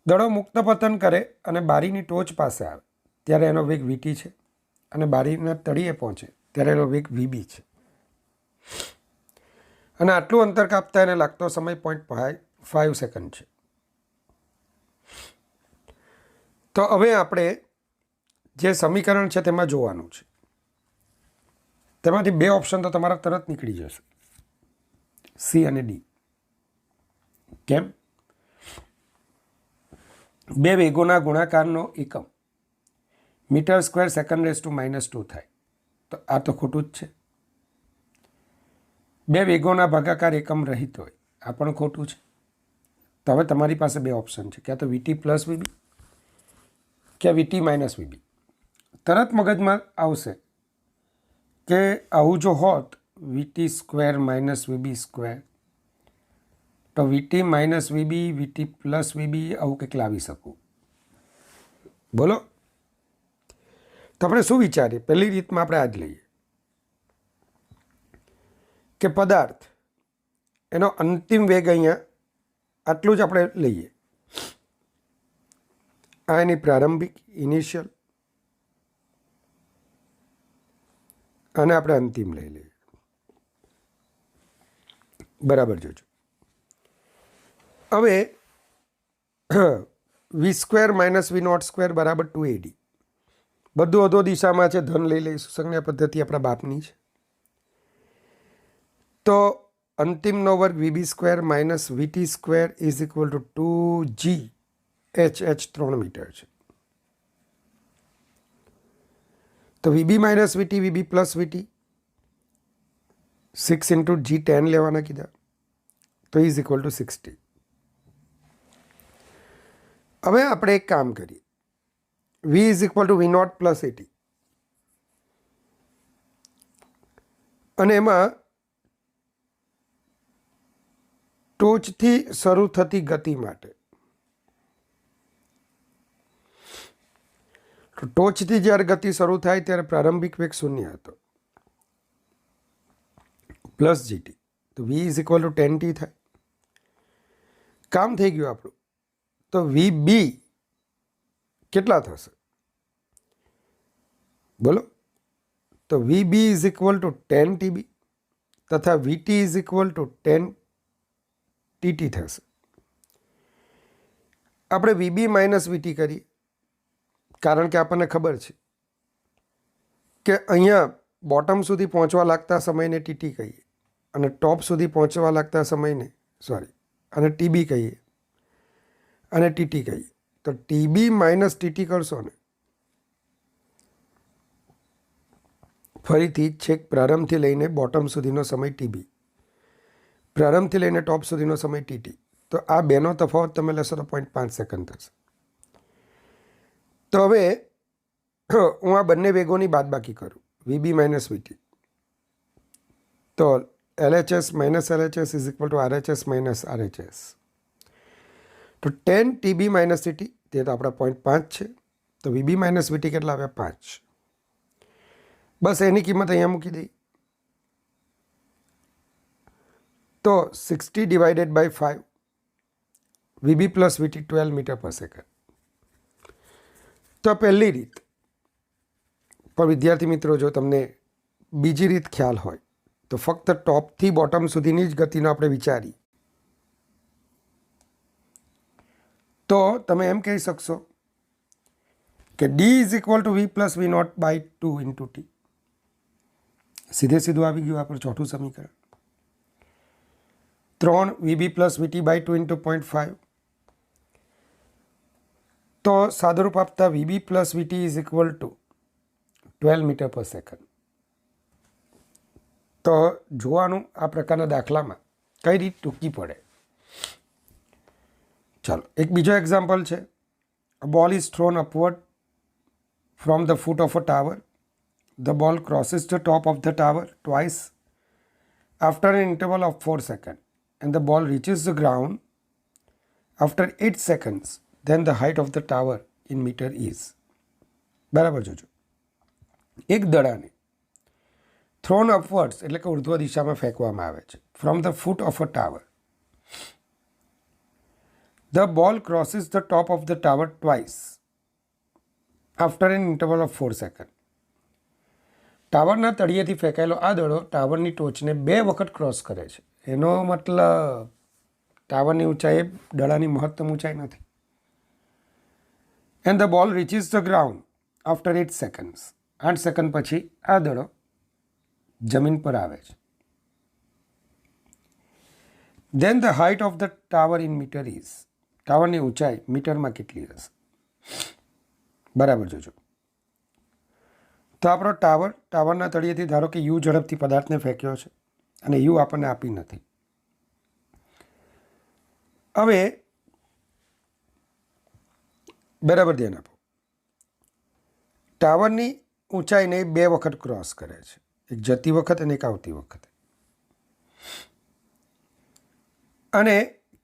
દડો મુક્ત પતન કરે અને બારીની ટોચ પાસે આવે ત્યારે એનો વેગ Vt છે અને બારીના તળિયે પહોંચે ત્યારે એનો વેગ Vb છે. અને આટલું અંતર કાપતા એને લાગતો સમય 0.5 સેકન્ડ છે. તો હવે આપણે જે સમીકરણ છે તેમાં જોવાનું છે. તેમાંથી 2 ઓપ્શન તો તમારા તરત નીકળી જશે, સી અને ડી. કેમ? 2 વેગોના ગુણાકારનો એકમ metre square second raise to -2 થાય. તો આ તો ખોટું જ છે. 2 વેગોના ભાગાકાર એકમ રહિત હોય, આ પણ ખોટું છે. તો હવે તમારી પાસે 2 ઓપ્શન છે, ક્યાં તો Vt પ્લસ Vb કે Vt માઇનસ Vb. તરત મગજમાં આવશે કે આવું જો હોત Vt square minus Vb square, તો Vt minus Vb, Vt plus Vb આવું કંઈક લાવી શકું. બોલો, તો આપણે શું વિચારીએ? પહેલી રીતમાં આપણે આ જ લઈએ કે પદાર્થ એનો અંતિમ વેગ અહીંયા આટલું જ આપણે લઈએ. આ એની પ્રારંભિક ઇનિશિયલ અને આપણે અંતિમ લઈ લઈએ. બરાબર જોજો. હવે v square minus v naught square બરાબર 2AD. બધું અધો દિશામાં છે, ધન લઈ લઈશું. સંજ્ઞા પદ્ધતિ આપણા બાપની છે. તો અંતિમનો વર્ગ VB square minus VT square is equal to 2GH 3 metre છે. તો VB minus VT, VB plus VT 6 into G10 લેવાના કીધા, તો ઇઝ ઇક્વલ ટુ 60. હવે આપણે એક કામ કરીએ, V is equal to V naught plus 80 અને એમાં ટોચથી શરૂ થતી ગતિ માટે ટોચથી જ્યારે ગતિ શરૂ થાય ત્યારે પ્રારંભિક વેગ 0 હતો પ્લસ GT, તો V is equal two 10T થાય. કામ થઈ ગયું આપણું. તો VB કેટલા થશે? બોલો. તો VB is equal two 10TB તથા VT is equal two 10TT થશે. આપણે VB માઇનસ VT કરીએ, કારણ કે આપણને ખબર છે કે અહીંયા બોટમ સુધી પહોંચવા લાગતા સમયને TT કહીએ અને ટોપ સુધી પહોંચવા લાગતા સમયને અને TB કહીએ અને TT કહીએ. તો TB માઇનસ TT કરશો ને, ફરીથી છેક પ્રારંભથી લઈને બોટમ સુધીનો સમય TB, પ્રારંભથી લઈને ટોપ સુધીનો સમય TT. તો આ બેનો તફાવત તમે લેશો તો 0.5 સેકન્ડ થશે. તો હવે હું આ બંને વેગોની બાદબાકી કરું, VB માઇનસ VT. તો LHS minus LHS is equal two RHS minus RHS. તો 10TB માઇનસ TT તે તો આપણા 0.5 છે. તો VB માઇનસ VT કેટલા આવ્યા? 5. બસ એની કિંમત અહીંયા મૂકી દઈ. તો 60 divided by 5 v b plus v t 12 metre per second. તો પહેલી રીત. પણ વિદ્યાર્થી મિત્રો, જો તમને બીજી રીત ખ્યાલ હોય તો ફક્ત ટોપથી બોટમ સુધીની જ ગતિનો આપણે વિચારી તો તમે એમ કહી શકશો કે D is equal to v plus v naught by 2 into t. સીધે સીધું આવી ગયું આપણું ચોથું સમીકરણ. 3 v b plus v t by 2 into 0.5. તો સાદુરૂપ આપતા v b plus v t is equal to 12 metre per second. તો જોવાનું આ પ્રકારના દાખલામાં કઈ રીત ટૂંકી પડે. ચાલો એક બીજો એક્ઝામ્પલ છે. A ball is thrown upward from the foot of a tower. The ball crosses the top of the tower twice after an interval of 4 second and the ball reaches the ground after 8 seconds. Then the height of the tower in metre is. બરાબર જોજો. એક દડાને thrown અપવર્ડ્સ એટલે કે ઉર્ધ્વ દિશામાં ફેંકવામાં આવે છે from the foot of a tower. The ball crosses the top of the tower twice after an interval of 4 second. ટાવરના તળિયેથી ફેંકાયેલો આ દડો ટાવરની ટોચને 2 વખત ક્રોસ કરે છે. એનો મતલબ ટાવરની ઊંચાઈ દડાની મહત્તમ ઊંચાઈ નથી. And the ball reaches the ground after 8 seconds. 8 second પછી આ દડો જમીન પર આવે છે. Then the height of the tower in metre is. ટાવરની ઊંચાઈ મીટરમાં કેટલી હશે? બરાબર જોજો. તો આપણો ટાવરના તળિયેથી ધારો કે યુ ઝડપથી પદાર્થને ફેંક્યો છે અને યુ આપણને આપી નથી. હવે બરાબર ધ્યાન આપો. ટાવરની ઊંચાઈને 2 વખત ક્રોસ કરે છે, એક જતી વખત અને એક આવતી વખતે. અને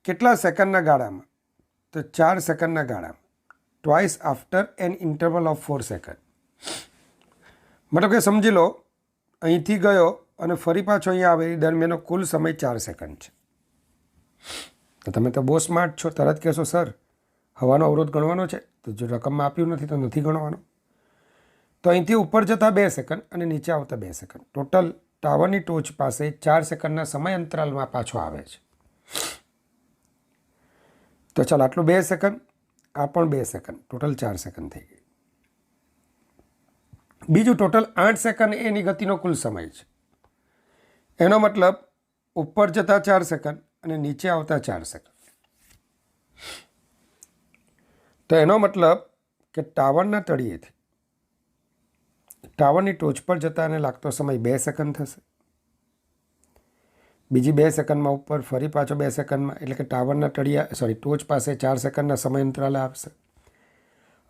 કેટલા સેકન્ડના ગાળામાં? તો 4 સેકન્ડના ગાળામાં. Twice after an interval of 4 second. મતલબ કે સમજી લો અહીંથી ગયો અને ફરી પાછો અહીંયા આવે એ દરમિયાનનો કુલ સમય 4 સેકન્ડ છે. તો તમે તો બહુ સ્માર્ટ છો, તરત કહેશો સર હવાનો અવરોધ ગણવાનો છે, તો જો રકમમાં આપ્યું નથી તો નથી ગણવાનો. તો અહીંથી ઉપર જતાં 2 સેકન્ડ અને નીચે આવતા 2 સેકન્ડ. ટોટલ ટાવરની ટોચ પાસે 4 સેકન્ડના સમય અંતરાલમાં પાછો આવે છે. તો ચાલો આટલું 2 સેકન્ડ, આ પણ 2 સેકન્ડ, ટોટલ 4 સેકન્ડ થઈ ગઈ. બીજું ટોટલ 8 સેકન્ડ એની ગતિનો કુલ સમય છે. એનો મતલબ ઉપર જતાં 4 સેકન્ડ અને નીચે આવતા 4 સેકન્ડ. તો એનો મતલબ કે ટાવરના તળિયેથી ટાવરની ટોચ પર જતાં એને લાગતો સમય 2 સેકન્ડ થશે. બીજી 2 સેકન્ડમાં ઉપર, ફરી પાછો 2 સેકન્ડમાં, એટલે કે ટાવરના ટોચ પાસે 4 સેકન્ડના સમય અંતરાલે આપશે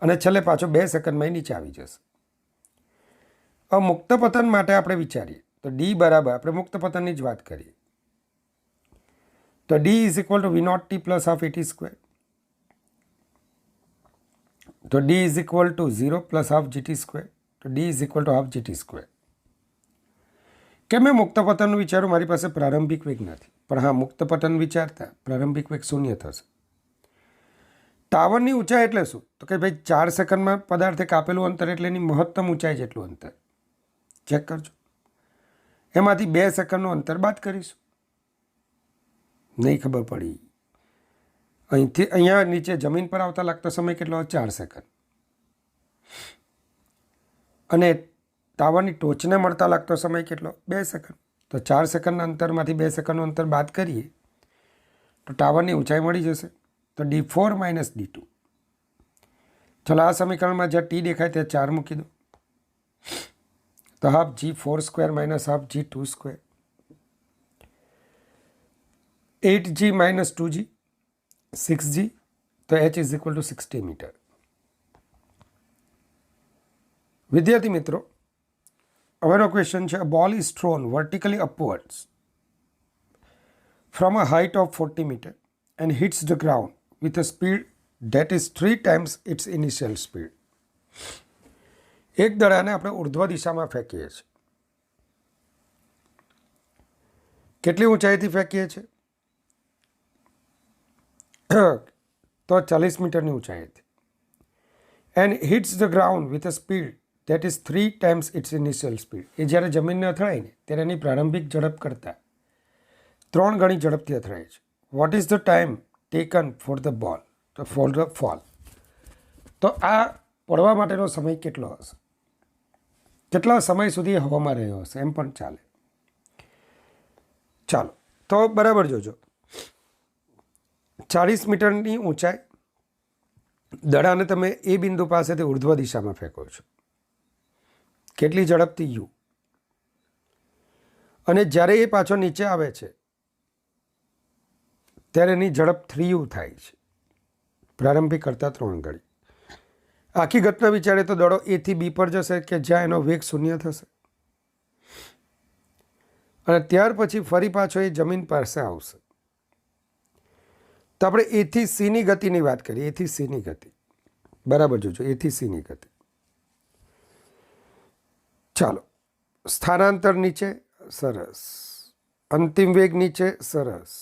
અને છેલ્લે પાછો 2 સેકન્ડમાં નીચે આવી જશે. હવે મુક્ત પતન માટે આપણે વિચારીએ તો ડી બરાબર, આપણે મુક્ત પતનની જ વાત કરીએ તો D is equal to v naught t plus half a t square. તો D is equal to 0 plus half g t square. તો D is equal to half g t square. કે મેં મુક્ત પતનનું વિચારું, મારી પાસે પ્રારંભિક વેગ નથી, પણ હા મુક્ત પતન વિચારતા પ્રારંભિક વેગ 0 થશે. ટાવરની ઊંચાઈ એટલે શું? તો કે ભાઈ 4 સેકન્ડમાં પદાર્થે કાપેલું અંતર એટલે એની મહત્તમ ઊંચાઈ જેટલું અંતર. ચેક કરજો. એમાંથી 2 સેકન્ડનું અંતર બાદ કરીશું. નહીં ખબર પડી. અહીંથી અહીંયા નીચે જમીન પર આવતા લાગતો સમય કેટલો? 4 સેકન્ડ. અને ટાવરની ટોચને મળતા લાગતો સમય કેટલો? 2 સેકન્ડ. તો 4 સેકન્ડના અંતરમાંથી 2 સેકન્ડનું અંતર બાદ કરીએ તો ટાવરની ઊંચાઈ મળી જશે. તો D4 માઇનસ D2. ચલો આ સમીકરણમાં જ્યાં ટી દેખાય ત્યાં 4 મૂકી દો. તો half G4 square minus half G2 square. 8G minus 2G 6G. તો H is equal to 60 metre. વિદ્યાર્થી મિત્રો, હવેનો ક્વેશ્ચન છે. A ball is thrown vertically upwards from a height of 40 metre and hits the ground with a speed that is 3 times its initial speed. એક દડાને આપણે ઉર્ધ્વ દિશામાં ફેંકીએ છીએ. કેટલી ઊંચાઈથી ફેંકીએ છીએ? તો 40 મીટરની ઊંચાઈથી. And hits the ground with a speed that is 3 times its initial speed. એ જ્યારે જમીનને અથડાય ને ત્યારે એની પ્રારંભિક ઝડપ કરતાં 3 ગણી ઝડપથી અથડાય છે. What is the time taken for the ball for the fall? તો આ પડવા માટેનો સમય કેટલો હશે? કેટલા સમય સુધી હવામાં રહ્યો હશે એમ પણ ચાલે. ચાલો તો બરાબર જોજો. 40 મીટરની ઊંચાઈ, દડાને તમે એ બિંદુ પાસેથી ઉર્ધ્વ દિશામાં ફેંકો છો. કેટલી ઝડપથી યુ, અને જ્યારે એ પાછો નીચે આવે છે ત્યારે એની ઝડપ 3u થાય છે, પ્રારંભિક કરતાં 3 ગણી. આખી ઘટના વિચારે તો દડો એ થી બી પર જશે કે જ્યાં એનો વેગ 0 થશે, અને ત્યાર પછી ફરી પાછો એ જમીન પાસે આવશે. તો આપણે એ થી સીની ગતિની વાત કરીએ. એ થી સીની ગતિ, બરાબર જોજો, એ થી સીની ગતિ. ચાલો, સ્થાનાંતર નીચે, સરસ. અંતિમ વેગ નીચે, સરસ.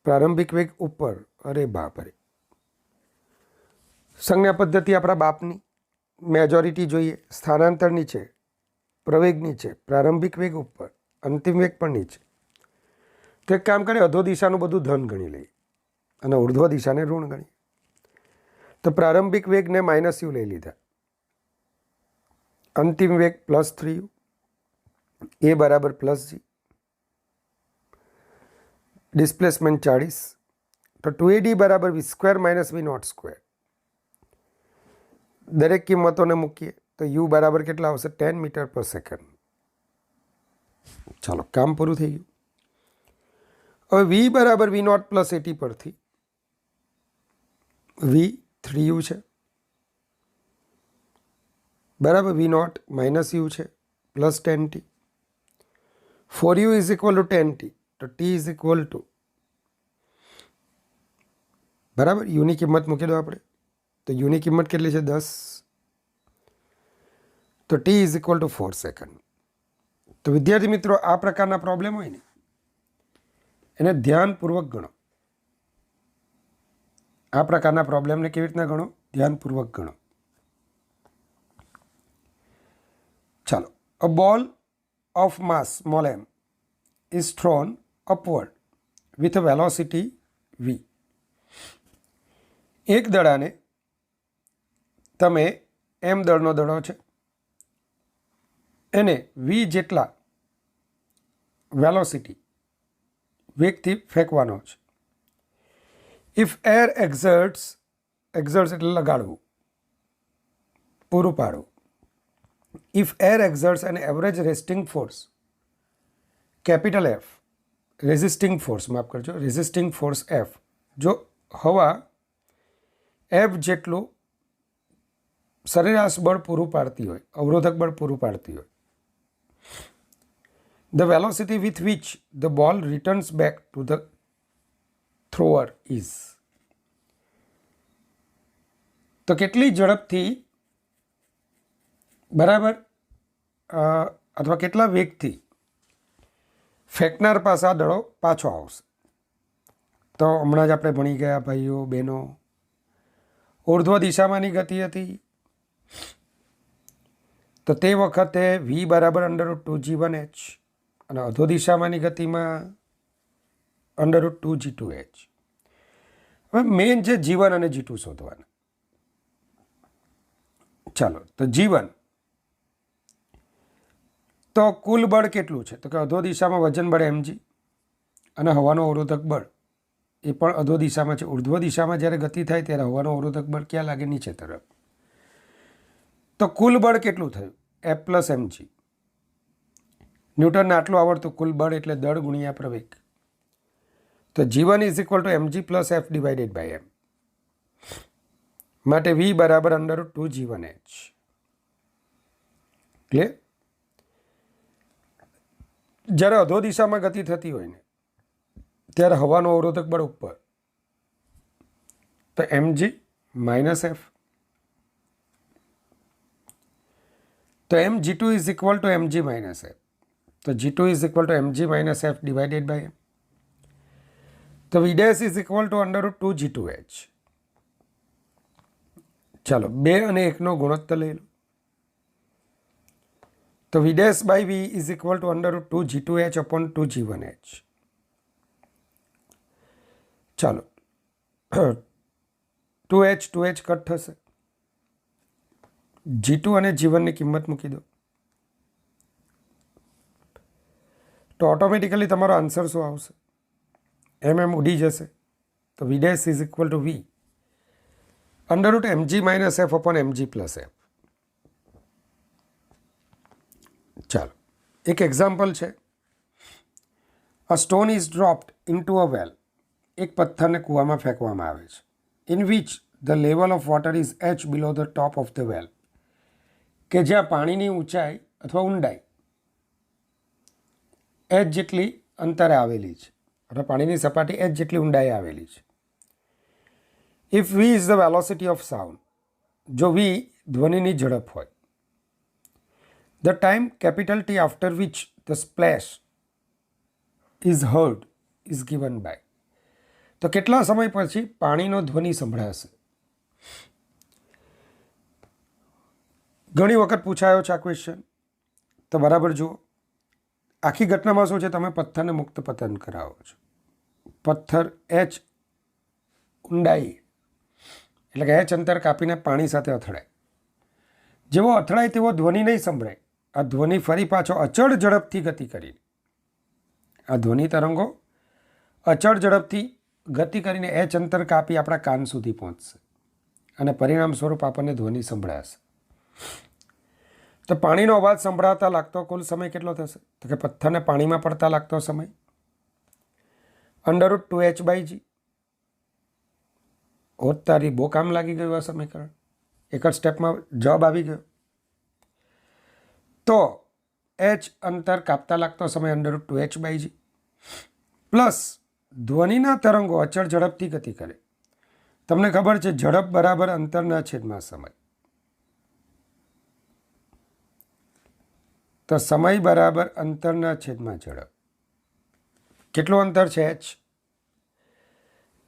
પ્રારંભિક વેગ ઉપર, અરે બાપરે. સંજ્ઞા પદ્ધતિ આપણા બાપની, મેજોરિટી જોઈએ. સ્થાનાંતર નીચે, પ્રવેગ નીચે, પ્રારંભિક વેગ ઉપર, અંતિમ વેગ પણ નીચે. તો એક કામ કરીએ, અધો દિશાનું બધું ધન ગણી લઈએ અને ઉર્ધ્વ દિશાને ઋણ ગણીએ. તો પ્રારંભિક વેગને -u લઈ લીધા, અંતિમ વેગ +3u, એ બરાબર +g, ડિસ્પ્લેસમેન્ટ 40. તો 2ad બરાબર v² - v0². દરેક કિંમતોને મૂકીએ તો u બરાબર કેટલા આવશે? 10 મીટર/સેકન્ડ. ચાલો, કામ પૂરું થઈ ગયું. હવે v બરાબર v0 + at પરથી v 3u છે, બરાબર. v0 -u છે, +10t. 4u = 10t. તો t = બરાબર, યુની કિંમત મૂકી દો આપણે. તો યુની કિંમત કેટલી છે? 10. તો t = 4 સેકન્ડ. તો વિદ્યાર્થી મિત્રો, આ પ્રકારના પ્રોબ્લેમ હોય ને એને ધ્યાનપૂર્વક ગણો. આ પ્રકારના પ્રોબ્લેમને કેવી રીતના ગણો? ધ્યાનપૂર્વક ગણો. ચાલો, અ બોલ of mass small m is thrown upward with a velocity v. એક દડાને તમે m દળનો દડો છે એને v જેટલા વેલોસિટી વેગથી ફેંકવાનો છે. ઇફ એર એક્ઝર્ટ્સ એટલે લગાડવું, પૂરું પાડવું. If air exerts an average resisting force, capital F, resisting force, માફ કરજો, resisting force F, જો હવા F જેટલું સરેરાશ બળ પૂરું પાડતી હોય, અવરોધક બળ પૂરું પાડતી હોય, the velocity with which the ball returns back to the thrower is. તો કેટલી ઝડપથી, બરાબર, અથવા કેટલા વેગથી ફેંકનાર પાસે આ દડો પાછો આવશે? તો હમણાં જ આપણે ભણી ગયા ભાઈઓ બહેનો, ઉર્ધ્વ દિશામાંની ગતિ હતી. તો તે વખતે v બરાબર √2g1h, અને અધો દિશામાંની ગતિમાં √2g2h. હવે મેઇન છે g1 અને g2 શોધવાના. ચાલો, તો g1 તો કુલ બળ કેટલું છે? તો કે અધો દિશામાં વજન બળ mg અને હવાનો અવરોધક બળ એ પણ અધો દિશામાં છે. ઉર્ધ્વ દિશામાં જ્યારે ગતિ થાય ત્યારે હવાનો અવરોધક બળ ક્યાં લાગે? નીચે તરફ. તો કુલ બળ કેટલું થયું? F + mg. ન્યૂટનને આટલું આવડતું, કુલ બળ એટલે દળ ગુણ્યા પ્રવેગ. તો g1 = mg + f / m. માટે v બરાબર √2g1h. ક્લિયર? જ્યારે અધો દિશામાં ગતિ થતી હોય ને ત્યારે હવાનો અવરોધક બળ ઉપર, તો mg - f. તો mg2 is equal to mg minus f. તો g2 is equal to mg minus f divided by m. તો v dash is equal to √2 g2h. ચાલો 2 અને 1નો ગુણોત્તર લઈ લો. તો v dash by v is equal to √2 g2h upon 2 g1h. ચાલો 2h cut થશે. g2 અને g1 ની કિંમત મૂકી દો તો ઓટોમેટિકલી તમારો આન્સર શું આવશે? એમ ઉડી જશે. તો v dash is equal to v √mg minus F upon mg plus F. ચાલો એક એક્ઝામ્પલ છે. A stone is dropped into a well. એક પથ્થરને કૂવામાં ફેંકવામાં આવે છે. In which the level of water is h below the top of the well. કે જ્યાં પાણીની ઊંચાઈ અથવા ઊંડાઈ h જેટલી અંતરે આવેલી છે અથવા પાણીની સપાટી h જેટલી ઊંડાઈ આવેલી છે. If v is the velocity of sound. જો v ધ્વનિની ઝડપ હોય. The time capital T after which the splash is heard is given by. તો કેટલા સમય પછી પાણીનો ધ્વનિ સંભળાશે? ઘણી વખત પૂછાયો છે આ ક્વેશ્ચન. તો બરાબર જુઓ. આખી ઘટનામાં શું છે? તમે પથ્થરને મુક્ત પતન કરાવો છો. પથ્થર h ઊંડાઈ એટલે કે h અંતર કાપીને પાણી સાથે અથડાય. જેવો અથડાય તેવો ધ્વનિ નહીં સંભળાય. આ ધ્વનિ ફરી પાછો અચળ ઝડપથી ગતિ કરીને આ ધ્વનિ તરંગો અચળ ઝડપથી ગતિ કરીને h અંતર કાપી આપણા કાન સુધી પહોંચશે અને પરિણામ સ્વરૂપ આપણને ધ્વનિ સંભળાશે. તો પાણીનો અવાજ સંભળાતા લાગતો કુલ સમય કેટલો થશે? તો કે પથ્થરને પાણીમાં પડતા લાગતો સમય √2h/g. તારી બહુ કામ લાગી ગયું આ સમીકરણ. એક જ સ્ટેપમાં જવાબ આવી ગયો. તો h અંતર કાપતા લાગતો સમય √2h/g પ્લસ ધ્વનિના તરંગો અચળ ઝડપથી ગતિ કરે. તમને ખબર છે ઝડપ બરાબર અંતરના છેદમાં સમય. તો સમય બરાબર અંતરના છેદમાં ઝડપ. કેટલું અંતર છે h?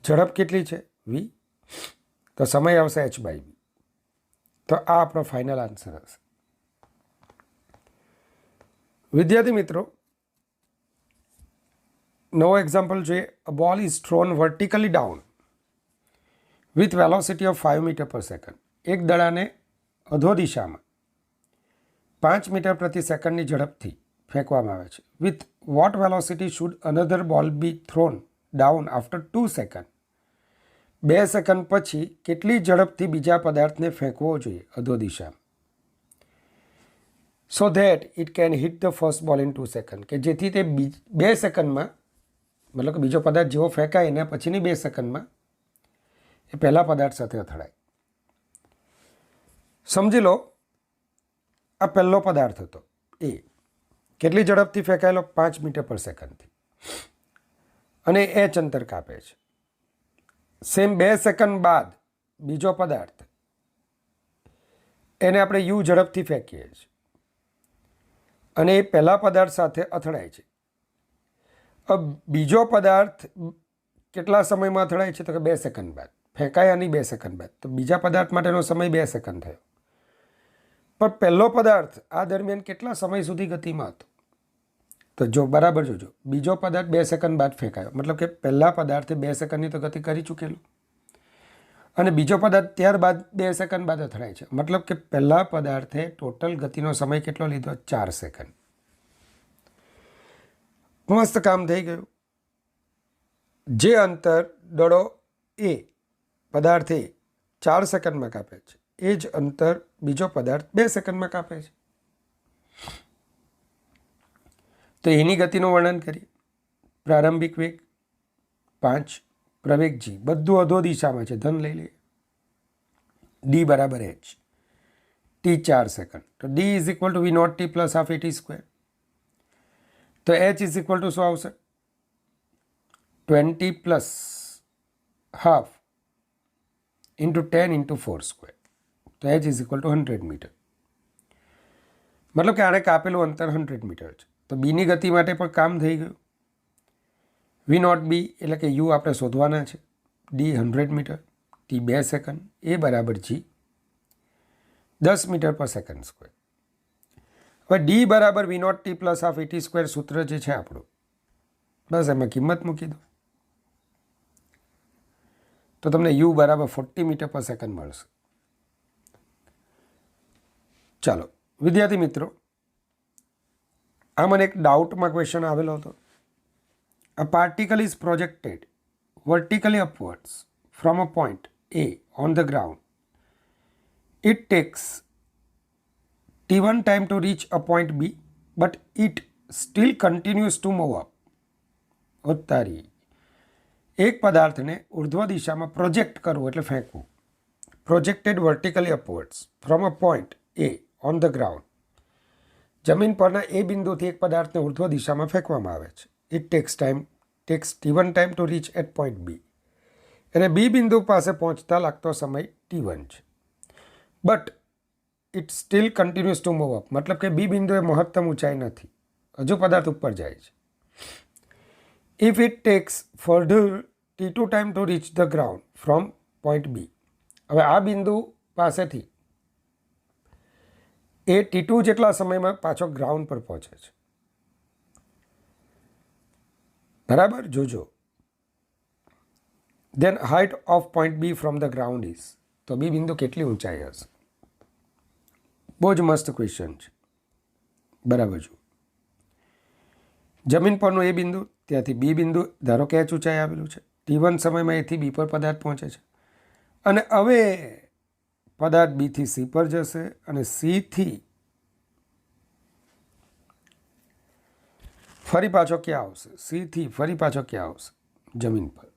ઝડપ કેટલી છે? v. તો સમય આવશે h/v. તો આ આપણો ફાઇનલ આન્સર હશે. વિદ્યાર્થી મિત્રો, નવો એક્ઝામ્પલ જોઈએ. A ball is thrown vertically down with velocity of 5 metre per second. એક દડાને અધો દિશામાં 5 મીટર પ્રતિ સેકન્ડની ઝડપથી ફેંકવામાં આવે છે. With what velocity should another ball be thrown down after 2 second. 2 second પછી કેટલી ઝડપથી બીજા પદાર્થને ફેંકવો જોઈએ અધો દિશામાં? So that it can hit the first ball in 2 second. કે જેથી તે 2 સેકન્ડમાં મતલબ કે બીજો પદાર્થ જેવો ફેંકાય એના પછીની 2 સેકન્ડમાં એ પહેલા પદાર્થ સાથે અથડાય. સમજી લો આ પહેલો પદાર્થ હતો એ કેટલી ઝડપથી ફેંકાયેલો? 5 મીટર પર સેકન્ડથી અને h અંતર કાપે છે. સેમ 2 સેકન્ડ બાદ બીજો પદાર્થ એને આપણે u ઝડપથી ફેંકીએ છીએ અને એ પહેલા પદાર્થ સાથે અથડાય છે. બીજો પદાર્થ કેટલા સમયમાં અથડાય છે? તો કે 2 સેકન્ડ બાદ. ફેંકાય અને 2 સેકન્ડ બાદ. તો બીજા પદાર્થ માટેનો સમય 2 સેકન્ડ થયો. પણ પહેલો પદાર્થ આ દરમિયાન કેટલા સમય સુધી ગતિમાં હતો? તો જો બરાબર જોજો, બીજો પદાર્થ 2 સેકન્ડ બાદ ફેંકાયો. મતલબ કે પહેલા પદાર્થે 2 સેકન્ડની તો ગતિ કરી ચૂકેલો અને બીજો પદાર્થ ત્યારબાદ 2 સેકન્ડ બાદ અથડાય છે. મતલબ કે પહેલા પદાર્થે ટોટલ ગતિનો સમય કેટલો લીધો? 4 સેકન્ડ. મસ્ત કામ થઈ ગયું. જે અંતર દડો એ પદાર્થે 4 સેકન્ડમાં કાપે છે એ જ અંતર બીજો પદાર્થ 2 સેકન્ડમાં કાપે છે. તો એની ગતિનું વર્ણન કરીએ. પ્રારંભિક વેગ 5, પ્રવેગ g, બધું અધો દિશામાં છે. ધન લઈ લઈએ. d બરાબર h, t 4 સેકન્ડ. તો d is equal to v0t plus half at square. તો h ઇઝ ઇક્વલ ટુ શું આવશે? 20 plus half into 10 into 4 square. તો h is equal to 100 metre. મતલબ કે આણે કાપેલું અંતર 100 મીટર છે, તો બીની ગતિ માટે પણ કામ થઈ ગયું. વી નોટ બી એટલે કે યુ આપણે શોધવાના છે. D 100 metre, t 2 second, a બરાબર g 10 metre per second square. હવે ડી બરાબર v naught t plus half a t square સૂત્ર જે છે આપણું, બસ એમાં કિંમત મૂકી દો તો તમને યુ બરાબર 40 મીટર પર સેકન્ડ મળશે. ચાલો વિદ્યાર્થી મિત્રો, આ મને એક ડાઉટમાં ક્વેશ્ચન આવેલો હતો. A particle is projected vertically upwards from a point A on the ground. It takes t1 time to reach a point B, but it still continues to move up. ઉત્તારી એક પદાર્થને ઉર્ધ્વ દિશામાં પ્રોજેક્ટ કરવું એટલે ફેંકવું. Projected vertically upwards from a point A on the ground. જમીન પરના એ બિંદુથી એક પદાર્થને ઉર્ધ્વ દિશામાં ફેંકવામાં આવે છે. It takes t1 time to reach at point B. અને બી બિંદુ પાસે પહોંચતા લાગતો સમય t1 છે. But it still continuous to move up, મતલબ કે બી બિંદુએ મહત્તમ ઊંચાઈ નથી, હજુ પદાર્થ ઉપર જાય છે. If it takes further t2 time to reach the ground from point B. હવે આ બિંદુ પાસેથી એ t2 જેટલા સમયમાં પાછો ગ્રાઉન્ડ પર પહોંચે છે. બરાબર, જોજો. Then height of point B from the ground is, તો બી બિંદુ કેટલી ઊંચાઈ હશે? બહુ જ મસ્ત ક્વેશ્ચન છે. બરાબર, જો જમીન પરનું એ બિંદુ, ત્યાંથી બી બિંદુ, ધારો કે ઊંચાઈ આવેલું છે. t1 સમયમાં એથી બી પર પદાર્થ પહોંચે છે. અને હવે પદાર્થ બીથી સી પર જશે અને સીથી ફરી પાછો ક્યાં આવશે? સીથી ફરી પાછો ક્યાં આવશે? જમીન પર.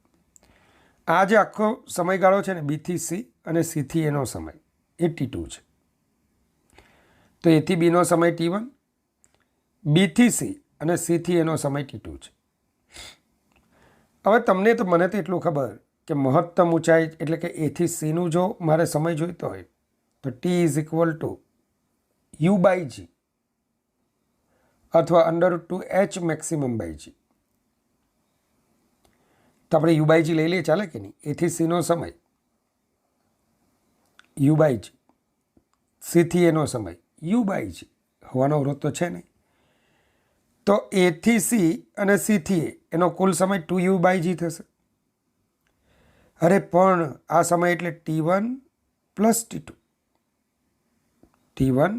આ જે આખો સમયગાળો છે ને, બીથી સી અને સીથી એનો સમય એ t2 છે. તો એથી બીનો સમય t1, બીથી સી અને સીથી એનો સમય t2 છે. હવે તમને તો મને તો એટલું ખબર કે મહત્તમ ઊંચાઈ એટલે કે એથી સીનું જો મારે સમય જોઈતો હોય તો t is equal to u by g અથવા √2h મેક્સિમમ બાય જી. તો આપણે યુ બાય જી લઈ લઈએ, ચાલે કે નહીં? એથી સીનો સમય યુ બાય જી, સીથી એનો સમય યુ બાય જી, હવાનો અવરોધ તો છે નહીં. તો એથી સી અને સીથી એનો કુલ સમય 2u બાય જી થશે. અરે પણ આ સમય એટલે t1 plus t2, t1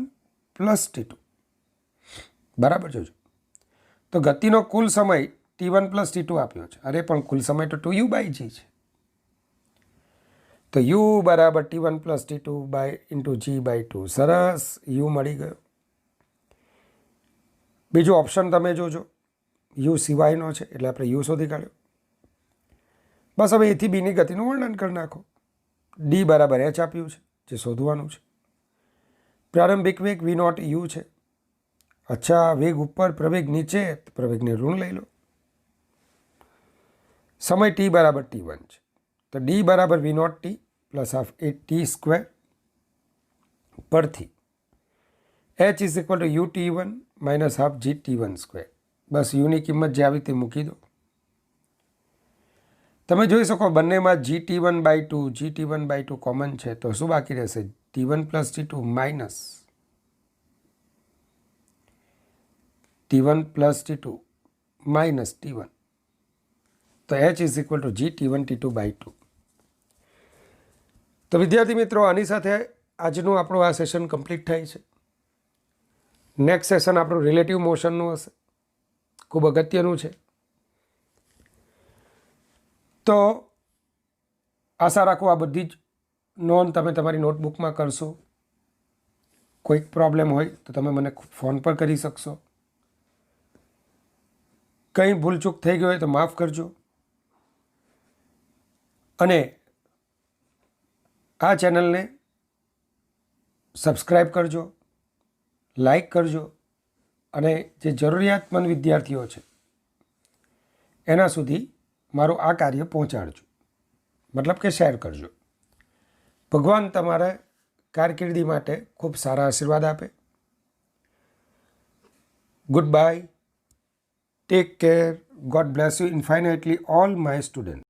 plus t2. બરાબર, જોજો. તો ગતિનો કુલ સમય t1 પ્લસ t2 આપ્યો છે. અરે પણ કુલ સમય તો 2u બાય જી છે. તો u બરાબર t1 plus t2 by into g by 2. સરસ, u મળી ગયો. બીજું ઓપ્શન તમે જોજો, યુ સિવાયનો છે એટલે આપણે યુ શોધી કાઢ્યો. બસ હવે એથી બીની ગતિનું વર્ણન કરી નાખો. ડી બરાબર એચ આપ્યું છે, જે શોધવાનું છે. પ્રારંભિક વેગ વી નોટ યુ છે. અચ્છા, વેગ ઉપર, પ્રવેગ નીચે, પ્રવેગને ઋણ લઈ લો. સમય ટી બરાબર t1 છે. તો ડી બરાબર v naught t plus half a t square પરથી h is equal to u t1 minus half g t1 square. બસ યુની કિંમત જે આવી તે મૂકી દો. તમે જોઈ શકો બંનેમાં gt1 by 2 gt1 by 2 common છે. તો શું બાકી રહેશે? t1 plus t2 minus t1 plus t2 minus t1. તો h is equal to gt1 t2 by 2. તો વિદ્યાર્થી મિત્રો, આની સાથે આજનું આપણું આ સેશન કમ્પ્લીટ થાય છે. નેક્સ્ટ સેશન આપણું રિલેટિવ મોશનનું હશે, ખૂબ અગત્યનું છે. તો આશા રાખું આ બધી જ નોંધ તમે તમારી નોટબુકમાં કરશો. કોઈક પ્રોબ્લેમ હોય તો તમે મને ફોન પર કરી શકશો. કંઈ ભૂલચૂક થઈ ગઈ હોય તો માફ કરજો. અને આ ચેનલને સબસ્ક્રાઈબ કરજો, લાઈક કરજો અને જે જરૂરિયાતમંદ વિદ્યાર્થીઓ છે એના સુધી મારું આ કાર્ય પહોંચાડજો, મતલબ કે શેર કરજો. ભગવાન તમારા કારકિર્દી માટે ખૂબ સારા આશીર્વાદ આપે. Goodbye. Take care. God bless you infinitely, all my students.